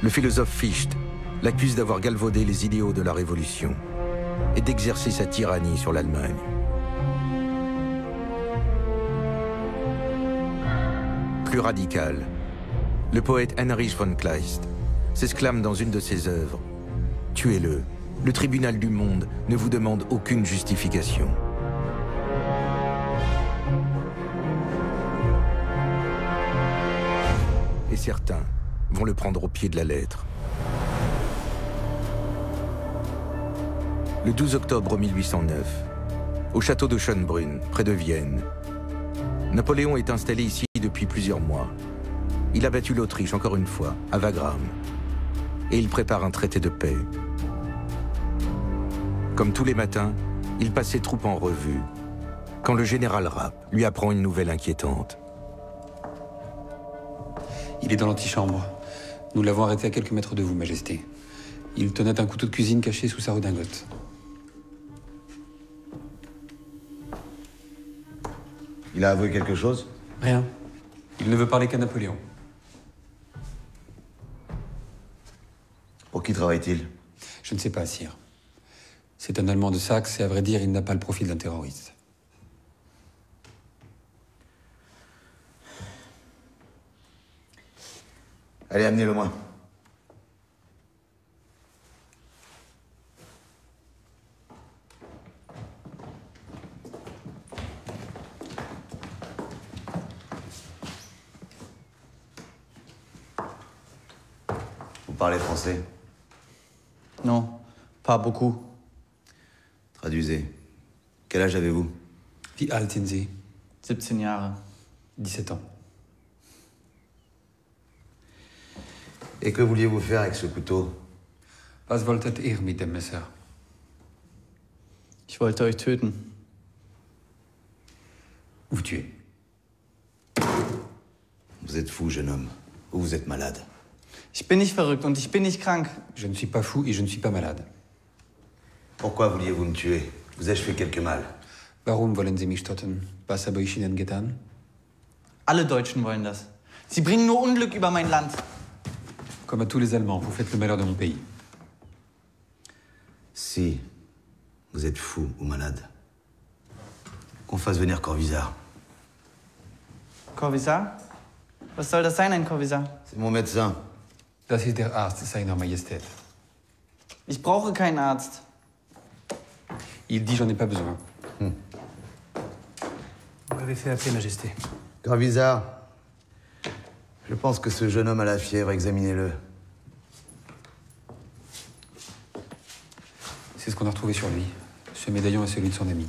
Le philosophe Fichte l'accuse d'avoir galvaudé les idéaux de la Révolution et d'exercer sa tyrannie sur l'Allemagne. Plus radical, le poète Heinrich von Kleist s'exclame dans une de ses œuvres: « Tuez-le, le tribunal du monde ne vous demande aucune justification. » Et certains vont le prendre au pied de la lettre. Le 12 octobre 1809, au château de Schönbrunn, près de Vienne, Napoléon est installé ici depuis plusieurs mois. Il a battu l'Autriche encore une fois, à Wagram, et il prépare un traité de paix. Comme tous les matins, il passe ses troupes en revue, quand le général Rapp lui apprend une nouvelle inquiétante. Il est dans l'antichambre. Nous l'avons arrêté à quelques mètres de vous, Majesté. Il tenait un couteau de cuisine caché sous sa redingote. Il a avoué quelque chose? Rien. Il ne veut parler qu'à Napoléon. Pour qui travaille-t-il? Je ne sais pas, sire. C'est un Allemand de Saxe et à vrai dire, il n'a pas le profil d'un terroriste. Allez, amenez-le-moi. Vous parlez français? Non, pas beaucoup. Traduisez. Quel âge avez-vous? Wie alt sind Sie? 17 Jahre. 17 ans. Et que vouliez-vous faire avec ce couteau? Was wolltet ihr mit dem Messer? Ich wollte euch töten. Vous tuer. Vous êtes fou, jeune homme. Ou vous êtes malade. Ich bin nicht verrückt und ich bin nicht krank. Je ne suis pas fou et je ne suis pas malade. Pourquoi vouliez-vous me tuer? Vous ai-je fait quelque mal? Warum wollen Sie mich töten? Was habe ich Ihnen getan? Alle Deutschen wollen das. Sie bringen nur Unglück über mein Land. Comme à tous les Allemands, vous faites le malheur de mon pays. Si vous êtes fou ou malade, qu'on fasse venir Corvisart. Corvisart? Was soll das sein, ein Corvisart? C'est mon médecin. Das ist der Arzt seiner Majestät. Ich brauche keinen Arzt. Il dit j'en ai pas besoin. Vous m'avez fait appeler, Majesté. Corvisart, je pense que ce jeune homme a la fièvre, examinez-le. C'est ce qu'on a retrouvé sur lui. Ce médaillon est celui de son ami.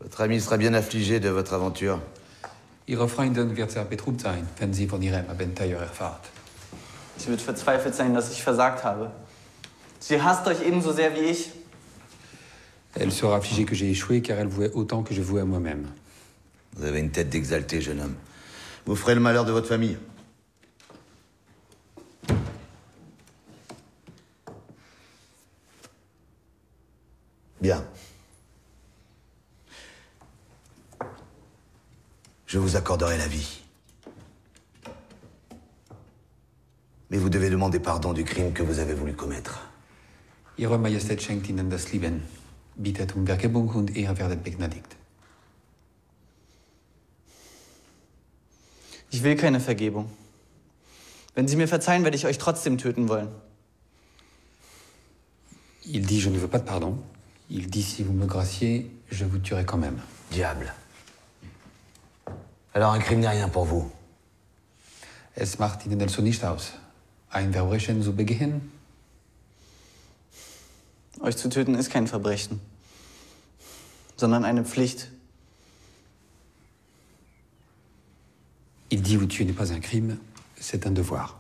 Votre ami sera bien affligé de votre aventure. Ihre Freundin wird sehr betrübt sein, wenn sie von ihrem Abenteuer erfahrt. Sie wird verzweifelt sein, dass ich versagt habe. Sie hasst euch ebenso sehr wie ich. Elle sera affligée que j'ai échoué car elle vouait autant que je vouais à moi-même. Vous avez une tête d'exalté, jeune homme. Vous ferez le malheur de votre famille. Bien. Je vous accorderai la vie. Mais vous devez demander pardon du crime que vous avez voulu commettre. Ihre Majestät schenkt Ihnen das Leben, bittet um Vergebung und ihr werdet begnadigt. Ich will keine Vergebung. Wenn Sie mir verzeihen, werde ich euch trotzdem töten wollen. Il dit je ne veux pas de pardon. Il dit si vous me graciez, je vous tuerai quand même. Diable. Alors un crime n'est rien pour vous. Es macht Ihnen also nicht aus, ein Verbrechen zu begehen? Euch zu töten ist kein Verbrechen, sondern eine Pflicht. Il dit vous tuer n'est pas un crime, c'est un devoir.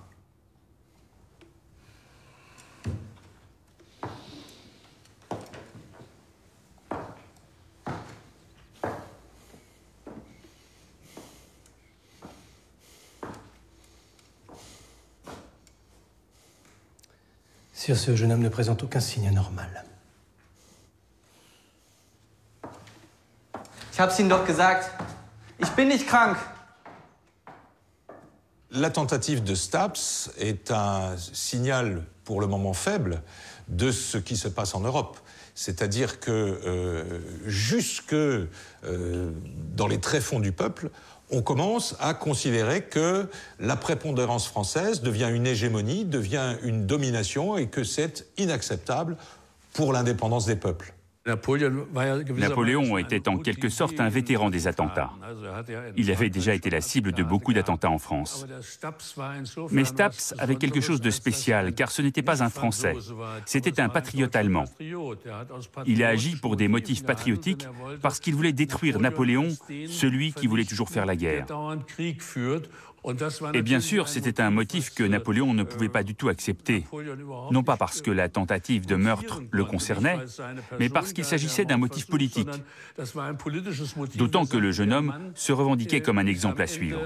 Sur ce jeune homme ne présente aucun signe anormal. Ich hab's Ihnen doch gesagt. Ich bin nicht krank. La tentative de Staps est un signal, pour le moment faible, de ce qui se passe en Europe. C'est-à-dire que jusque dans les tréfonds du peuple, on commence à considérer que la prépondérance française devient une hégémonie, devient une domination et que c'est inacceptable pour l'indépendance des peuples. Napoléon était en quelque sorte un vétéran des attentats. Il avait déjà été la cible de beaucoup d'attentats en France. Mais Staps avait quelque chose de spécial, car ce n'était pas un Français, c'était un patriote allemand. Il a agi pour des motifs patriotiques parce qu'il voulait détruire Napoléon, celui qui voulait toujours faire la guerre. Et bien sûr, c'était un motif que Napoléon ne pouvait pas du tout accepter. Non pas parce que la tentative de meurtre le concernait, mais parce qu'il s'agissait d'un motif politique. D'autant que le jeune homme se revendiquait comme un exemple à suivre.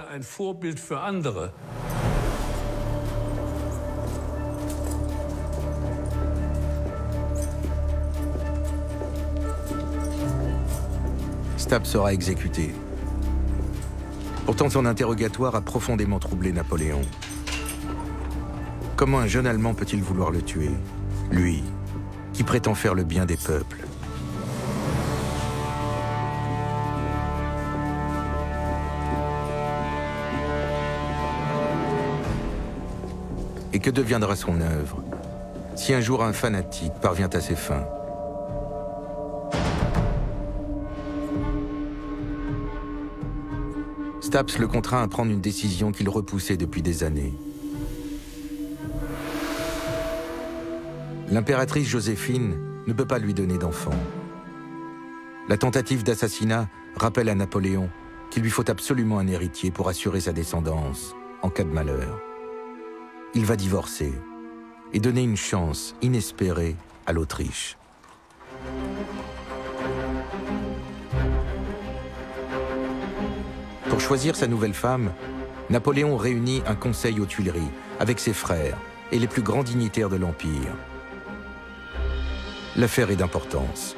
Staps sera exécuté. Pourtant, son interrogatoire a profondément troublé Napoléon. Comment un jeune Allemand peut-il vouloir le tuer? Lui, qui prétend faire le bien des peuples. Et que deviendra son œuvre si un jour un fanatique parvient à ses fins? Staps le contraint à prendre une décision qu'il repoussait depuis des années. L'impératrice Joséphine ne peut pas lui donner d'enfant. La tentative d'assassinat rappelle à Napoléon qu'il lui faut absolument un héritier pour assurer sa descendance en cas de malheur. il va divorcer et donner une chance inespérée à l'Autriche. Pour choisir sa nouvelle femme, Napoléon réunit un conseil aux Tuileries avec ses frères et les plus grands dignitaires de l'Empire. L'affaire est d'importance.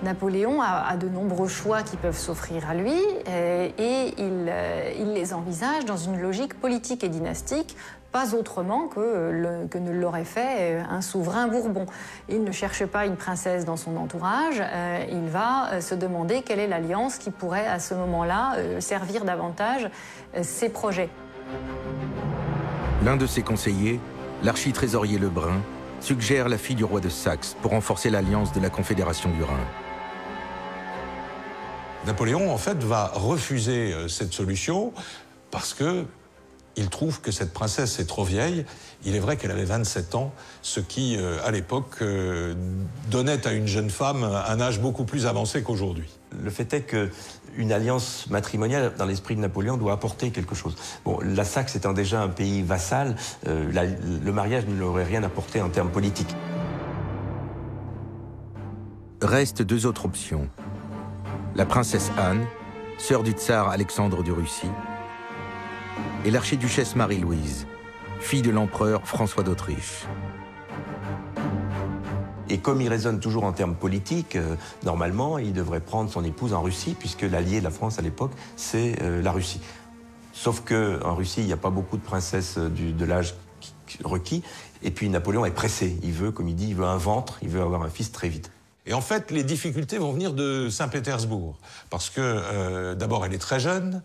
Napoléon a de nombreux choix qui peuvent s'offrir à lui et il les envisage dans une logique politique et dynastique, pas autrement que ne l'aurait fait un souverain Bourbon. Il ne cherche pas une princesse dans son entourage, il va se demander quelle est l'alliance qui pourrait à ce moment-là servir davantage ses projets. L'un de ses conseillers, l'architrésorier Lebrun, suggère la fille du roi de Saxe pour renforcer l'alliance de la Confédération du Rhin. Napoléon, en fait, va refuser cette solution parce que il trouve que cette princesse est trop vieille. Il est vrai qu'elle avait 27 ans, ce qui, à l'époque, donnait à une jeune femme un âge beaucoup plus avancé qu'aujourd'hui. Le fait est qu'une alliance matrimoniale, dans l'esprit de Napoléon, doit apporter quelque chose. Bon, la Saxe étant déjà un pays vassal, le mariage ne lui aurait rien apporté en termes politiques. Restent deux autres options. La princesse Anne, sœur du tsar Alexandre de Russie, et l'archiduchesse Marie-Louise, fille de l'empereur François d'Autriche. Et comme il raisonne toujours en termes politiques, normalement, il devrait prendre son épouse en Russie, puisque l'allié de la France à l'époque, c'est la Russie. Sauf qu'en Russie, il n'y a pas beaucoup de princesses de l'âge requis, et puis Napoléon est pressé. Il veut, comme il dit, il veut un ventre, il veut avoir un fils très vite. Et en fait, les difficultés vont venir de Saint-Pétersbourg, parce que d'abord, elle est très jeune,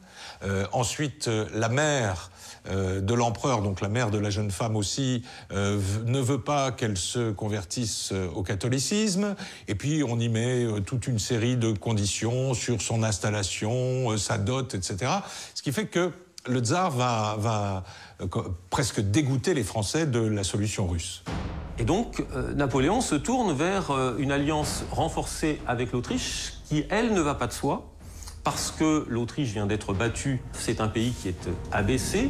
ensuite, la mère de l'empereur, donc la mère de la jeune femme aussi, ne veut pas qu'elle se convertisse au catholicisme, et puis on y met toute une série de conditions sur son installation, sa dot, etc. Ce qui fait que le tsar va presque dégoûter les Français de la solution russe. Et donc, Napoléon se tourne vers une alliance renforcée avec l'Autriche qui, elle, ne va pas de soi, parce que l'Autriche vient d'être battue, c'est un pays qui est abaissé.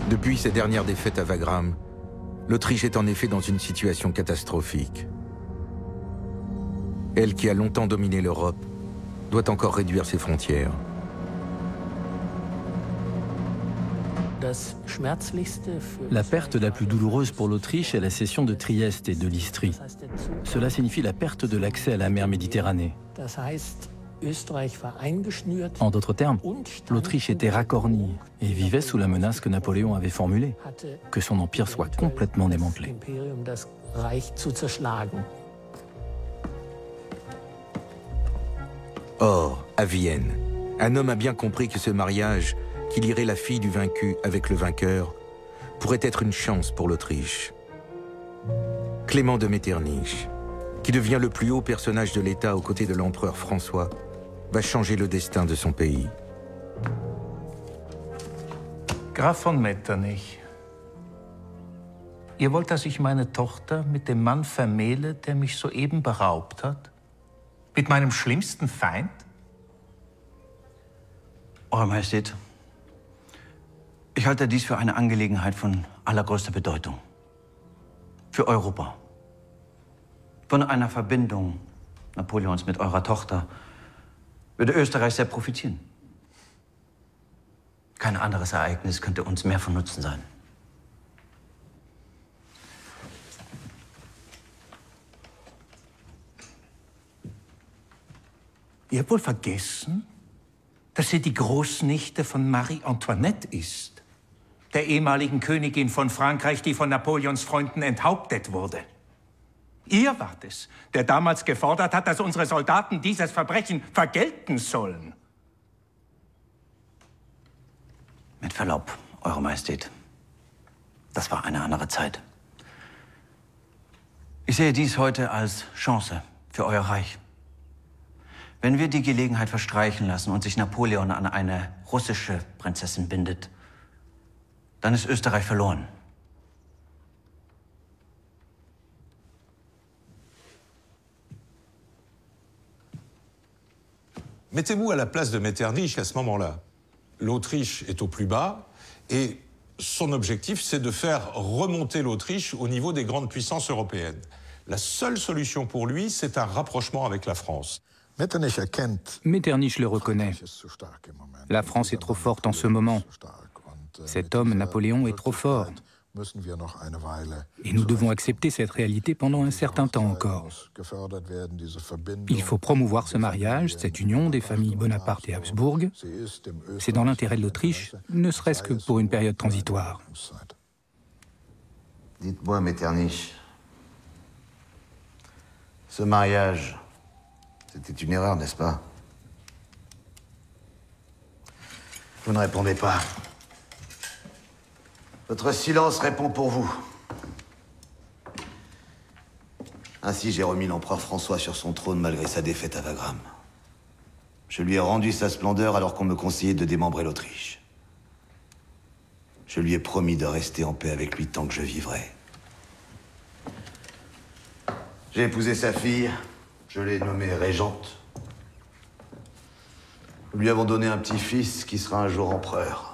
Depuis ses dernières défaites à Wagram, l'Autriche est en effet dans une situation catastrophique. Elle qui a longtemps dominé l'Europe doit encore réduire ses frontières. La perte la plus douloureuse pour l'Autriche est la cession de Trieste et de l'Istrie. Cela signifie la perte de l'accès à la mer Méditerranée. En d'autres termes, l'Autriche était racornie et vivait sous la menace que Napoléon avait formulée, que son empire soit complètement démantelé. Or, à Vienne, un homme a bien compris que ce mariage qui lierait la fille du vaincu avec le vainqueur pourrait être une chance pour l'Autriche. Clément de Metternich, qui devient le plus haut personnage de l'État aux côtés de l'empereur François, va changer le destin de son pays. Graf von Metternich, ihr wollt, dass ich meine Tochter mit dem Mann vermähle, der mich soeben beraubt hat? Mit meinem schlimmsten Feind? Eure Majestät, ich halte dies für eine Angelegenheit von allergrößter Bedeutung. Für Europa. Von einer Verbindung Napoleons mit eurer Tochter würde Österreich sehr profitieren. Kein anderes Ereignis könnte uns mehr von Nutzen sein. Ihr habt wohl vergessen, dass sie die Großnichte von Marie Antoinette ist, der ehemaligen Königin von Frankreich, die von Napoleons Freunden enthauptet wurde. Ihr wart es, der damals gefordert hat, dass unsere Soldaten dieses Verbrechen vergelten sollen. Mit Verlaub, Eure Majestät, das war eine andere Zeit. Ich sehe dies heute als Chance für euer Reich. Wenn wir die Gelegenheit verstreichen lassen und sich Napoleon an eine russische Prinzessin bindet, dann ist Österreich verloren. Mettez-vous à la place de Metternich à ce moment-là. l'Autriche est au plus bas et son objectif, c'est de faire remonter l'Autriche au niveau des grandes puissances européennes. La seule solution pour lui, c'est un rapprochement avec la France. Metternich le reconnaît. La France est trop forte en ce moment. Cet homme, Napoléon, est trop fort. Et nous devons accepter cette réalité pendant un certain temps encore. Il faut promouvoir ce mariage, cette union des familles Bonaparte et Habsbourg. C'est dans l'intérêt de l'Autriche, ne serait-ce que pour une période transitoire. Dites-moi, Metternich, ce mariage, c'était une erreur, n'est-ce pas? Vous ne répondez pas. Votre silence répond pour vous. Ainsi, j'ai remis l'empereur François sur son trône malgré sa défaite à Wagram. Je lui ai rendu sa splendeur alors qu'on me conseillait de démembrer l'Autriche. Je lui ai promis de rester en paix avec lui tant que je vivrai. J'ai épousé sa fille, je l'ai nommée régente. Nous lui avons donné un petit-fils qui sera un jour empereur.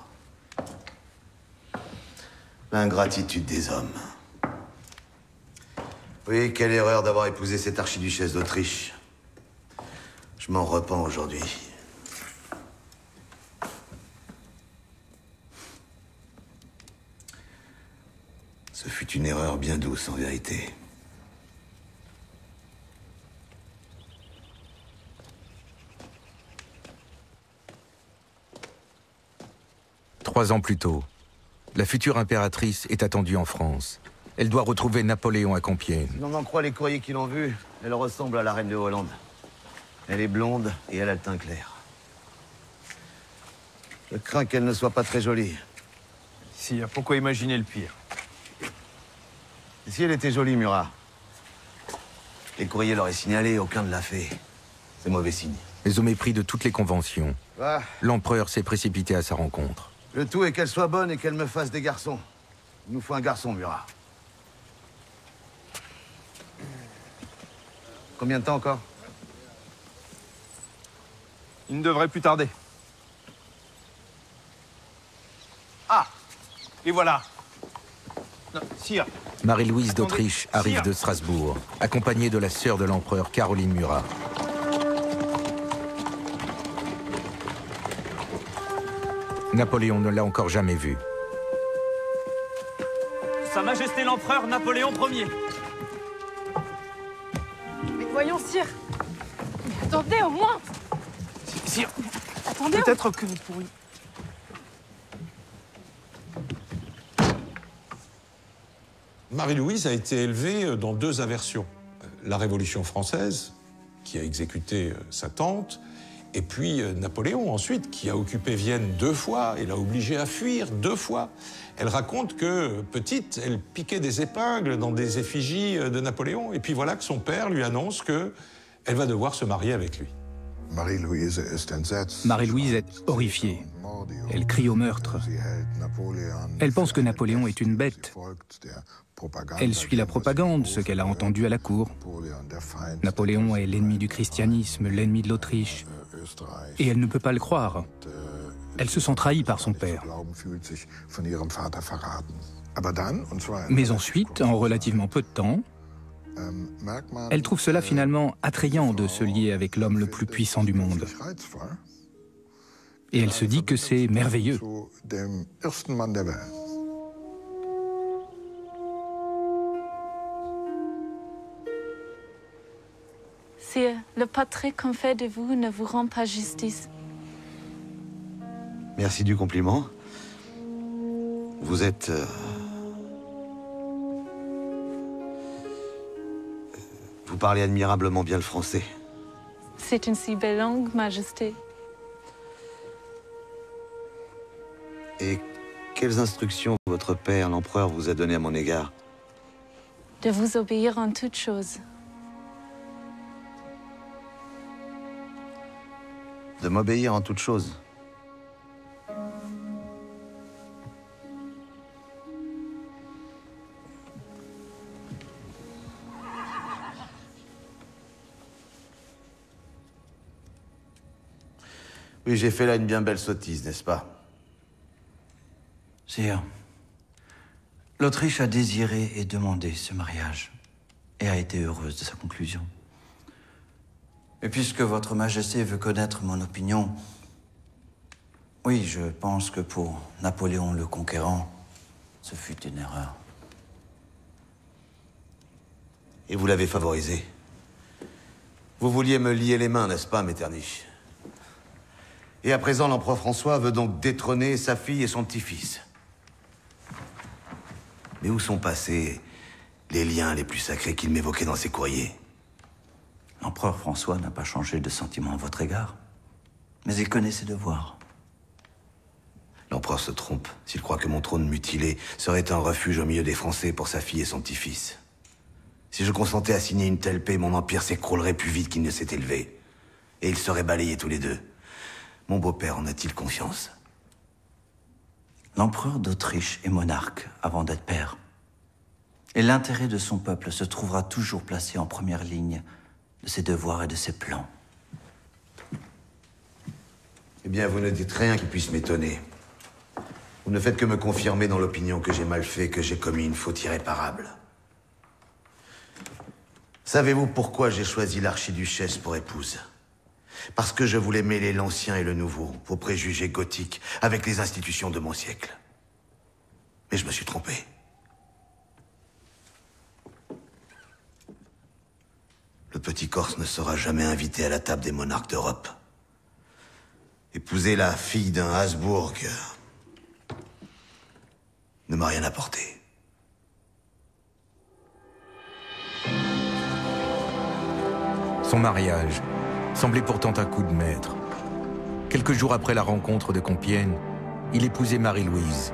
L'ingratitude des hommes. Oui, quelle erreur d'avoir épousé cette archiduchesse d'Autriche. Je m'en repens aujourd'hui. Ce fut une erreur bien douce, en vérité. Trois ans plus tôt, la future impératrice est attendue en France. Elle doit retrouver Napoléon à Compiègne. Si l'on en croit les courriers qui l'ont vue, elle ressemble à la reine de Hollande. Elle est blonde et elle a le teint clair. Je crains qu'elle ne soit pas très jolie. Si, pourquoi imaginer le pire? Et si elle était jolie, Murat? Les courriers l'auraient signalé, aucun ne l'a fait. C'est mauvais signe. Mais au mépris de toutes les conventions, Ah. l'empereur s'est précipité à sa rencontre. Le tout est qu'elle soit bonne et qu'elle me fasse des garçons. Il nous faut un garçon, Murat. Combien de temps encore? Il ne devrait plus tarder. Ah! Et voilà. Non, sire. Marie-Louise d'Autriche arrive de Strasbourg, accompagnée de la sœur de l'empereur Caroline Murat. Napoléon ne l'a encore jamais vue. Sa Majesté l'Empereur Napoléon Ier. Mais voyons, sire. Mais attendez, au moins. Sire, attendez. Peut-être que vous pourriez... Marie-Louise a été élevée dans deux aversions. La Révolution française, qui a exécuté sa tante, et puis Napoléon ensuite, qui a occupé Vienne 2 fois et l'a obligée à fuir 2 fois. Elle raconte que, petite, elle piquait des épingles dans des effigies de Napoléon, et puis voilà que son père lui annonce qu'elle va devoir se marier avec lui. Marie-Louise est horrifiée. Elle crie au meurtre. Elle pense que Napoléon est une bête. Elle suit la propagande, ce qu'elle a entendu à la cour. Napoléon est l'ennemi du christianisme, l'ennemi de l'Autriche. Et elle ne peut pas le croire. Elle se sent trahie par son père. Mais ensuite, en relativement peu de temps, elle trouve cela finalement attrayant de se lier avec l'homme le plus puissant du monde. Et elle se dit que c'est merveilleux. Sire, le portrait qu'on fait de vous ne vous rend pas justice. Merci du compliment. Vous êtes... Vous parlez admirablement bien le français. C'est une si belle langue, Majesté. Et quelles instructions votre père, l'empereur, vous a données à mon égard? De vous obéir en toutes choses. De m'obéir en toutes choses. Oui, j'ai fait là une bien belle sottise, n'est-ce pas? Sire, l'Autriche a désiré et demandé ce mariage et a été heureuse de sa conclusion. Et puisque votre Majesté veut connaître mon opinion, oui, je pense que pour Napoléon le Conquérant, ce fut une erreur. Et vous l'avez favorisé. Vous vouliez me lier les mains, n'est-ce pas, Metternich? Et à présent, l'empereur François veut donc détrôner sa fille et son petit-fils. Mais où sont passés les liens les plus sacrés qu'il m'évoquait dans ses courriers? L'empereur François n'a pas changé de sentiment à votre égard, mais il connaît ses devoirs. L'empereur se trompe s'il croit que mon trône mutilé serait un refuge au milieu des Français pour sa fille et son petit-fils. Si je consentais à signer une telle paix, mon empire s'écroulerait plus vite qu'il ne s'est élevé. Et ils seraient balayés tous les deux. Mon beau-père en a-t-il confiance? L'empereur d'Autriche est monarque avant d'être père. Et l'intérêt de son peuple se trouvera toujours placé en première ligne de ses devoirs et de ses plans. Eh bien, vous ne dites rien qui puisse m'étonner. Vous ne faites que me confirmer dans l'opinion que j'ai mal fait, que j'ai commis une faute irréparable. Savez-vous pourquoi j'ai choisi l'archiduchesse pour épouse? Parce que je voulais mêler l'ancien et le nouveau, vos préjugés gothiques, avec les institutions de mon siècle. Mais je me suis trompé. Le petit Corse ne sera jamais invité à la table des monarques d'Europe. Épouser la fille d'un Habsbourg ne m'a rien apporté. Son mariage semblait pourtant un coup de maître. Quelques jours après la rencontre de Compiègne, il épousait Marie-Louise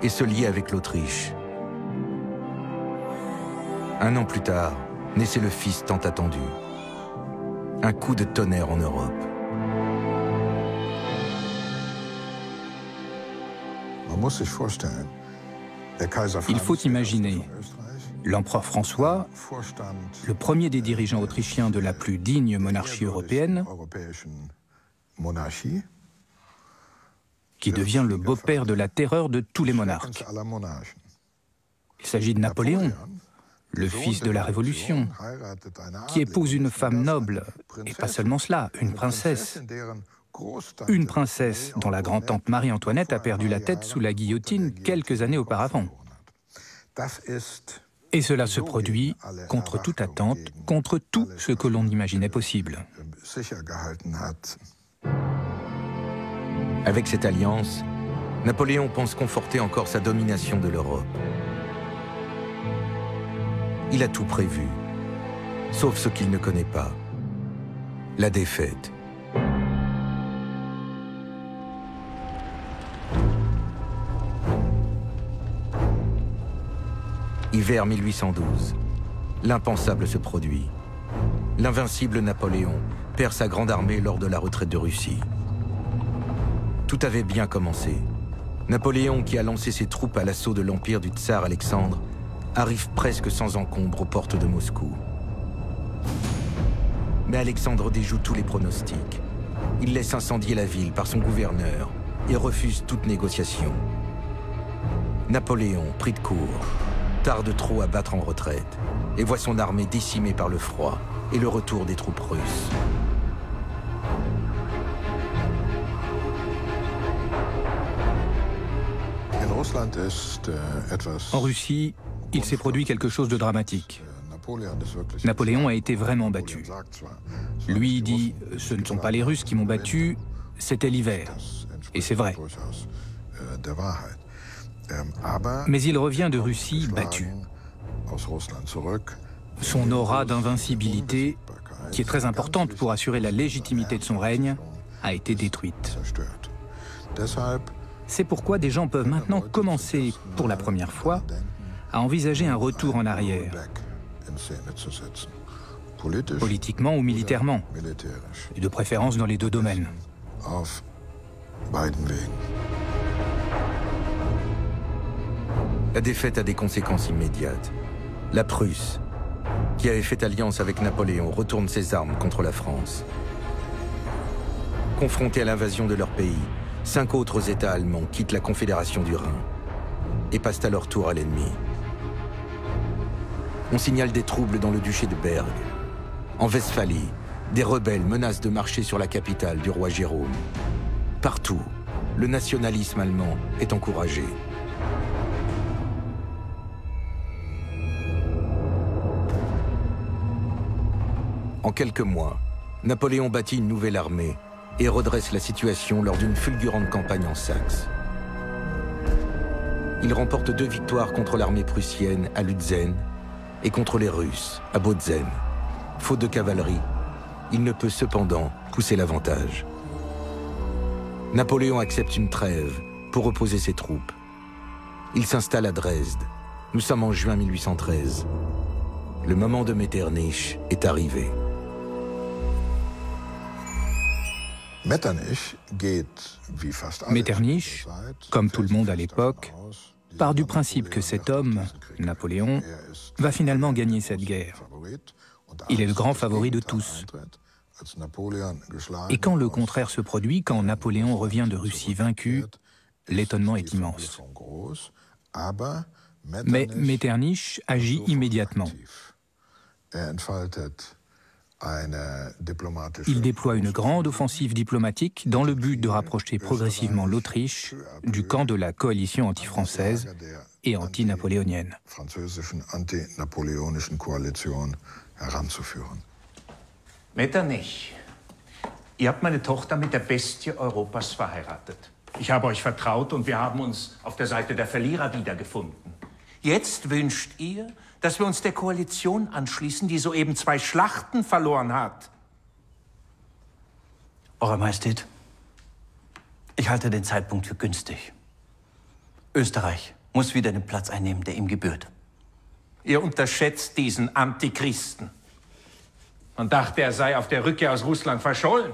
et se liait avec l'Autriche. Un an plus tard, naissait le fils tant attendu. Un coup de tonnerre en Europe. Il faut imaginer l'empereur François, le premier des dirigeants autrichiens de la plus digne monarchie européenne, qui devient le beau-père de la terreur de tous les monarques. Il s'agit de Napoléon, le fils de la Révolution, qui épouse une femme noble, et pas seulement cela, une princesse. Une princesse dont la grand-tante Marie-Antoinette a perdu la tête sous la guillotine quelques années auparavant. Et cela se produit contre toute attente, contre tout ce que l'on imaginait possible. Avec cette alliance, Napoléon pense conforter encore sa domination de l'Europe. Il a tout prévu, sauf ce qu'il ne connaît pas, la défaite. Hiver 1812, l'impensable se produit. L'invincible Napoléon perd sa grande armée lors de la retraite de Russie. Tout avait bien commencé. Napoléon, qui a lancé ses troupes à l'assaut de l'empire du tsar Alexandre, arrive presque sans encombre aux portes de Moscou. Mais Alexandre déjoue tous les pronostics. Il laisse incendier la ville par son gouverneur et refuse toute négociation. Napoléon, pris de court, tarde trop à battre en retraite et voit son armée décimée par le froid et le retour des troupes russes. En Russie, il s'est produit quelque chose de dramatique. Napoléon a été vraiment battu. Lui dit « ce ne sont pas les Russes qui m'ont battu, c'était l'hiver ». Et c'est vrai. Mais il revient de Russie battu. Son aura d'invincibilité, qui est très importante pour assurer la légitimité de son règne, a été détruite. C'est pourquoi des gens peuvent maintenant commencer, pour la première fois, à envisager un retour en arrière, politiquement ou militairement, et de préférence dans les deux domaines. La défaite a des conséquences immédiates. La Prusse, qui avait fait alliance avec Napoléon, retourne ses armes contre la France. Confrontés à l'invasion de leur pays, 5 autres États allemands quittent la Confédération du Rhin et passent à leur tour à l'ennemi. On signale des troubles dans le duché de Berg. En Westphalie, des rebelles menacent de marcher sur la capitale du roi Jérôme. Partout, le nationalisme allemand est encouragé. En quelques mois, Napoléon bâtit une nouvelle armée et redresse la situation lors d'une fulgurante campagne en Saxe. Il remporte 2 victoires contre l'armée prussienne à Lutzen et contre les Russes à Bautzen. Faute de cavalerie, il ne peut cependant pousser l'avantage. Napoléon accepte une trêve pour reposer ses troupes. Il s'installe à Dresde. Nous sommes en juin 1813. Le moment de Metternich est arrivé. Metternich, comme tout le monde à l'époque, part du principe que cet homme, Napoléon, va finalement gagner cette guerre. Il est le grand favori de tous. Et quand le contraire se produit, quand Napoléon revient de Russie vaincue, l'étonnement est immense. Mais Metternich agit immédiatement. Il déploie une grande offensive diplomatique dans le but de rapprocher progressivement l'Autriche du camp de la coalition anti-française et anti-napoléonienne. Metternich, ihr habt meine Tochter mit der Bestie Europas verheiratet. Ich habe euch vertraut und wir haben uns auf der Seite der Verlierer wiedergefunden. Jetzt wünscht ihr, dass wir uns der Koalition anschließen, die soeben 2 Schlachten verloren hat. Eure Majestät, ich halte den Zeitpunkt für günstig. Österreich muss wieder den Platz einnehmen, der ihm gebührt. Ihr unterschätzt diesen Antichristen. Man dachte, er sei auf der Rückkehr aus Russland verschollen.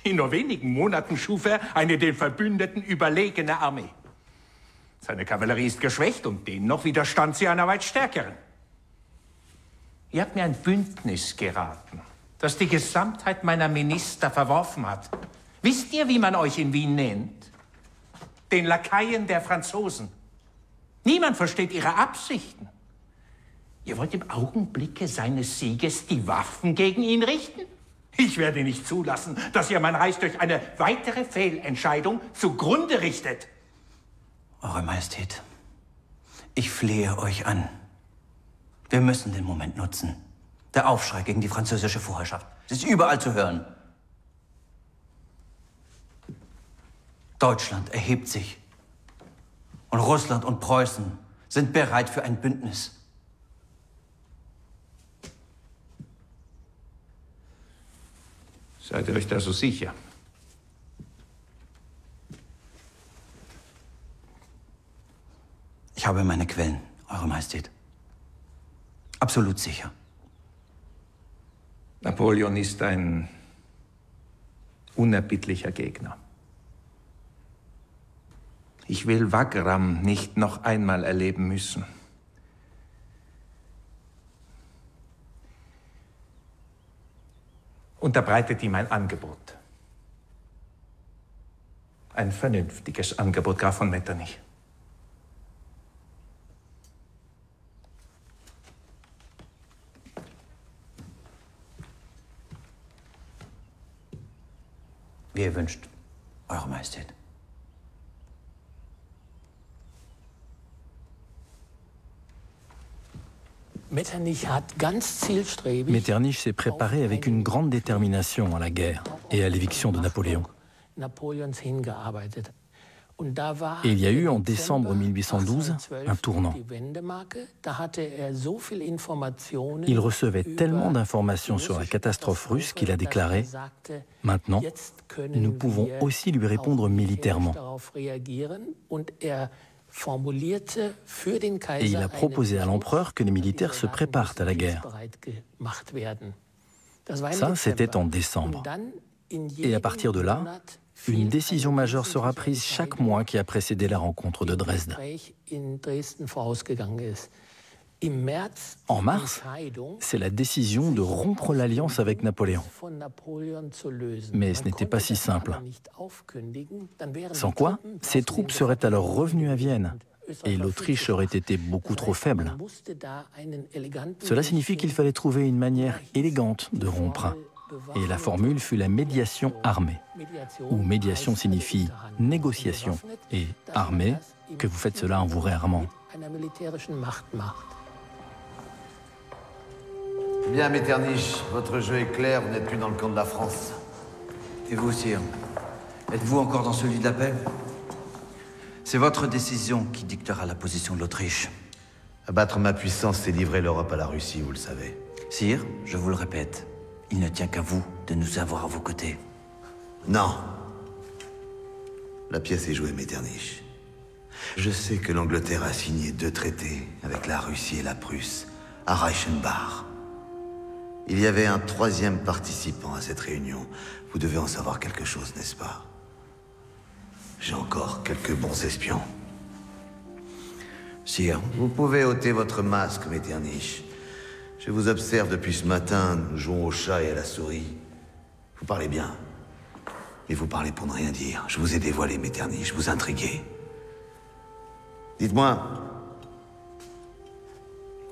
In nur wenigen Monaten schuf er eine den Verbündeten überlegene Armee. Seine Kavallerie ist geschwächt und dennoch widerstand sie einer weit stärkeren. Ihr habt mir ein Bündnis geraten, das die Gesamtheit meiner Minister verworfen hat. Wisst ihr, wie man euch in Wien nennt? Den Lakaien der Franzosen. Niemand versteht ihre Absichten. Ihr wollt im Augenblicke seines Sieges die Waffen gegen ihn richten? Ich werde nicht zulassen, dass ihr mein Reich durch eine weitere Fehlentscheidung zugrunde richtet. Eure Majestät, ich flehe euch an. Wir müssen den Moment nutzen. Der Aufschrei gegen die französische Vorherrschaft ist überall zu hören. Deutschland erhebt sich. Und Russland und Preußen sind bereit für ein Bündnis. Seid ihr euch da so sicher? Ich habe meine Quellen, Eure Majestät. Absolut sicher. Napoleon ist ein unerbittlicher Gegner. Ich will Wagram nicht noch einmal erleben müssen. Unterbreitet ihm ein Angebot. Ein vernünftiges Angebot, Graf von Metternich. Wie ihr wünscht, Eure Majestät. Metternich s'est préparé avec une grande détermination à la guerre et à l'éviction de Napoléon. Et il y a eu en décembre 1812 un tournant. Il recevait tellement d'informations sur la catastrophe russe qu'il a déclaré « Maintenant, nous pouvons aussi lui répondre militairement ». Et il a proposé à l'empereur que les militaires se préparent à la guerre. Ça, c'était en décembre. Et à partir de là, une décision majeure sera prise chaque mois qui a précédé la rencontre de Dresde. En mars, c'est la décision de rompre l'alliance avec Napoléon. Mais ce n'était pas si simple. Sans quoi, ses troupes seraient alors revenues à Vienne, et l'Autriche aurait été beaucoup trop faible. Cela signifie qu'il fallait trouver une manière élégante de rompre. Et la formule fut la médiation armée, où médiation signifie négociation, et armée, que vous faites cela en vous réarmant. Bien, Metternich, votre jeu est clair, vous n'êtes plus dans le camp de la France. Et vous, sire, êtes-vous encore dans celui de la paix? C'est votre décision qui dictera la position de l'Autriche. Abattre ma puissance, c'est livrer l'Europe à la Russie, vous le savez. Sire, je vous le répète, il ne tient qu'à vous de nous avoir à vos côtés. Non. La pièce est jouée, Metternich. Je sais que l'Angleterre a signé 2 traités avec la Russie et la Prusse à Reichenbach. Il y avait un 3e participant à cette réunion. Vous devez en savoir quelque chose, n'est-ce pas? J'ai encore quelques bons espions. Sire, vous pouvez ôter votre masque, Metternich. Je vous observe depuis ce matin, nous jouons au chat et à la souris. Vous parlez bien. Mais vous parlez pour ne rien dire. Je vous ai dévoilé, Metternich, vous intriguez. Dites-moi,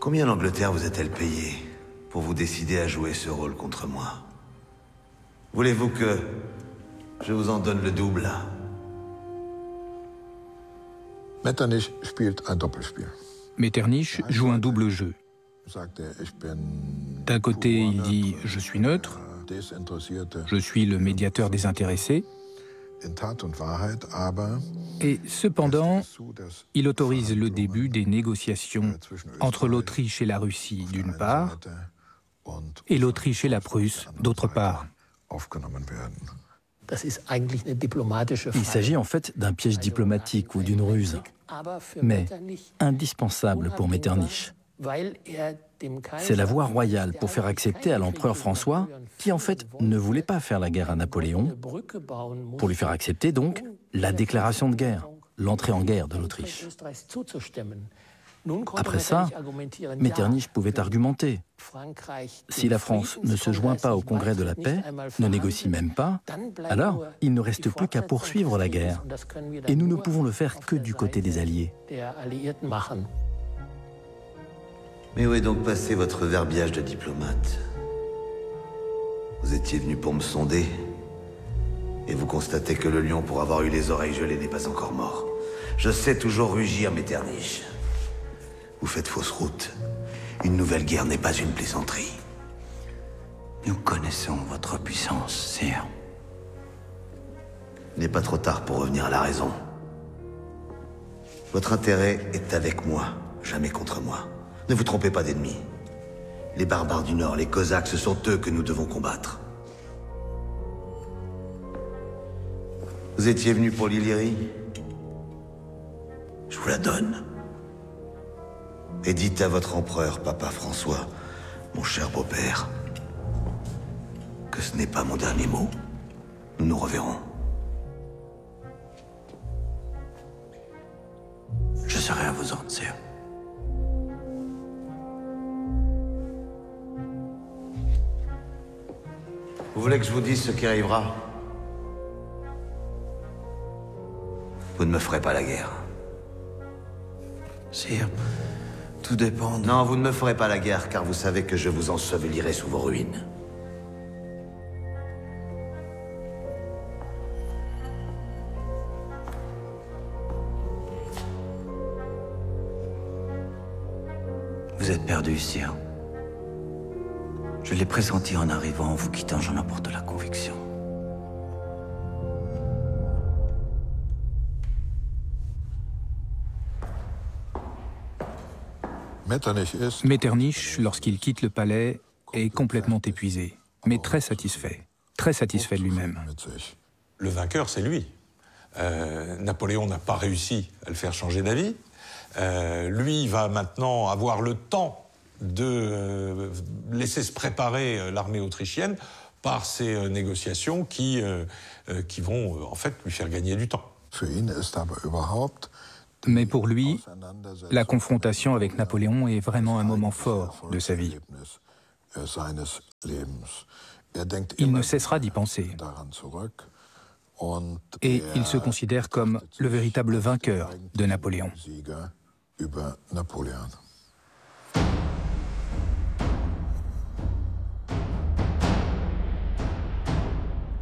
combien l'Angleterre vous a-t-elle payé pour vous décider à jouer ce rôle contre moi? Voulez-vous que je vous en donne le double? Metternich spielt ein Doppelspiel. Metternich joue un double jeu. D'un côté, il dit « je suis neutre », je suis le médiateur désintéressé, et cependant, il autorise le début des négociations entre l'Autriche et la Russie d'une part, et l'Autriche et la Prusse d'autre part. Il s'agit en fait d'un piège diplomatique ou d'une ruse, mais indispensable pour Metternich. C'est la voie royale pour faire accepter à l'empereur François, qui en fait ne voulait pas faire la guerre à Napoléon, pour lui faire accepter donc la déclaration de guerre, l'entrée en guerre de l'Autriche. Après ça, Metternich pouvait argumenter. Si la France ne se joint pas au Congrès de la paix, ne négocie même pas, alors il ne reste plus qu'à poursuivre la guerre. Et nous ne pouvons le faire que du côté des Alliés. Mais où est donc passé votre verbiage de diplomate? Vous étiez venu pour me sonder, et vous constatez que le lion, pour avoir eu les oreilles gelées, n'est pas encore mort. Je sais toujours rugir, Metternich. Vous faites fausse route. Une nouvelle guerre n'est pas une plaisanterie. Nous connaissons votre puissance, sire. Il n'est pas trop tard pour revenir à la raison. Votre intérêt est avec moi, jamais contre moi. Ne vous trompez pas d'ennemis. Les barbares du Nord, les Cosaques, ce sont eux que nous devons combattre. Vous étiez venu pour l'Illyrie? Je vous la donne. Et dites à votre empereur, papa François, mon cher beau-père, que ce n'est pas mon dernier mot. Nous nous reverrons. Je serai à vos ordres, sire. Vous voulez que je vous dise ce qui arrivera? Vous ne me ferez pas la guerre. Sire, tout dépend de... Non, vous ne me ferez pas la guerre, car vous savez que je vous ensevelirai sous vos ruines. Vous êtes perdu, sire. Je l'ai pressenti en arrivant, en vous quittant, j'en apporte la conviction. Metternich, lorsqu'il quitte le palais, est complètement épuisé, mais très satisfait de lui-même. Le vainqueur, c'est lui. Napoléon n'a pas réussi à le faire changer d'avis. Lui va maintenant avoir le temps de laisser se préparer l'armée autrichienne par ces négociations qui vont en fait lui faire gagner du temps. Mais pour lui, la confrontation avec Napoléon est vraiment un moment fort de sa vie. Il ne cessera d'y penser. Et il se considère comme le véritable vainqueur de Napoléon.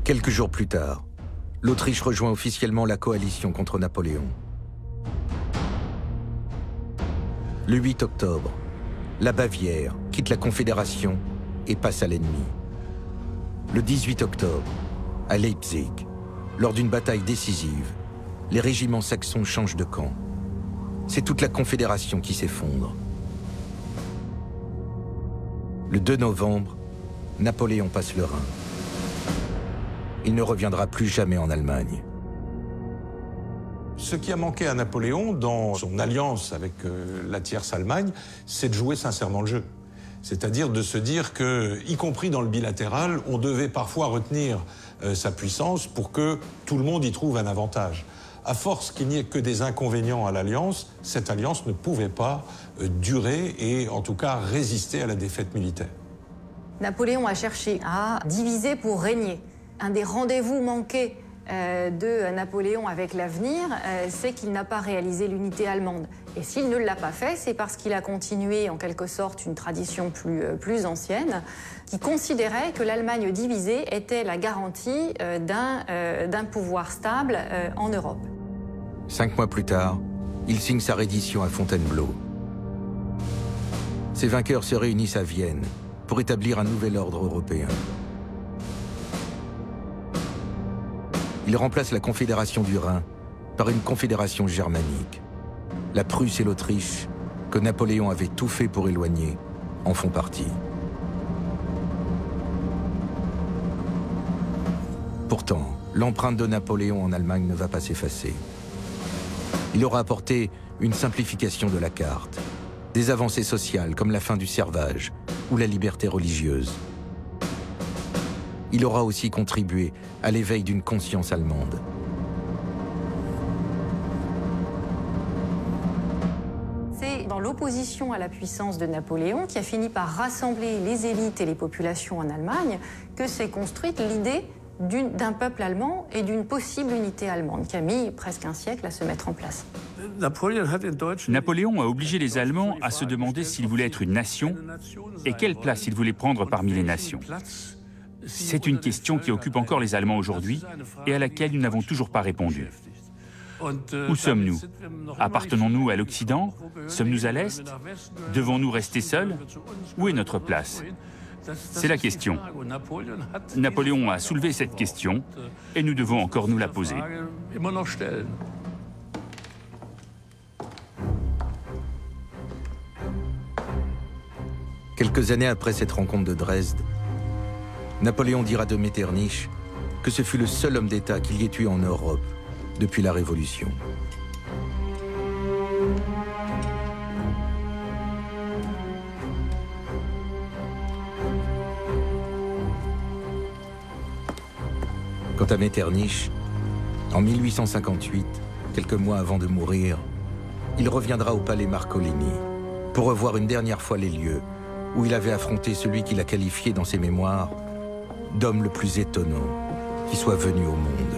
Quelques jours plus tard, l'Autriche rejoint officiellement la coalition contre Napoléon. Le 8 octobre, la Bavière quitte la Confédération et passe à l'ennemi. Le 18 octobre, à Leipzig, lors d'une bataille décisive, les régiments saxons changent de camp. C'est toute la Confédération qui s'effondre. Le 2 novembre, Napoléon passe le Rhin. Il ne reviendra plus jamais en Allemagne. Ce qui a manqué à Napoléon dans son alliance avec la tierce Allemagne, c'est de jouer sincèrement le jeu. C'est-à-dire de se dire que, y compris dans le bilatéral, on devait parfois retenir sa puissance pour que tout le monde y trouve un avantage. À force qu'il n'y ait que des inconvénients à l'alliance, cette alliance ne pouvait pas durer et en tout cas résister à la défaite militaire. Napoléon a cherché à diviser pour régner. Un des rendez-vous manqués de Napoléon avec l'avenir, c'est qu'il n'a pas réalisé l'unité allemande. Et s'il ne l'a pas fait, c'est parce qu'il a continué en quelque sorte une tradition plus ancienne, qui considérait que l'Allemagne divisée était la garantie d'un pouvoir stable en Europe. 5 mois plus tard, il signe sa reddition à Fontainebleau. Ses vainqueurs se réunissent à Vienne pour établir un nouvel ordre européen. Il remplace la Confédération du Rhin par une confédération germanique. La Prusse et l'Autriche, que Napoléon avait tout fait pour éloigner, en font partie. Pourtant, l'empreinte de Napoléon en Allemagne ne va pas s'effacer. Il aura apporté une simplification de la carte, des avancées sociales comme la fin du servage ou la liberté religieuse. Il aura aussi contribué à l'éveil d'une conscience allemande. C'est dans l'opposition à la puissance de Napoléon, qui a fini par rassembler les élites et les populations en Allemagne, que s'est construite l'idée d'un peuple allemand et d'une possible unité allemande, qui a mis presque un siècle à se mettre en place. Napoléon a obligé les Allemands à se demander s'ils voulaient être une nation et quelle place ils voulaient prendre parmi les nations. C'est une question qui occupe encore les Allemands aujourd'hui et à laquelle nous n'avons toujours pas répondu. Où sommes-nous? Appartenons-nous à l'Occident? Sommes-nous à l'Est? Devons-nous rester seuls? Où est notre place? C'est la question. Napoléon a soulevé cette question et nous devons encore nous la poser. Quelques années après cette rencontre de Dresde, Napoléon dira de Metternich que ce fut le seul homme d'État qu'il y ait eu en Europe depuis la Révolution. Quant à Metternich, en 1858, quelques mois avant de mourir, il reviendra au palais Marcolini pour revoir une dernière fois les lieux où il avait affronté celui qu'il a qualifié dans ses mémoires d'homme le plus étonnant qui soit venu au monde.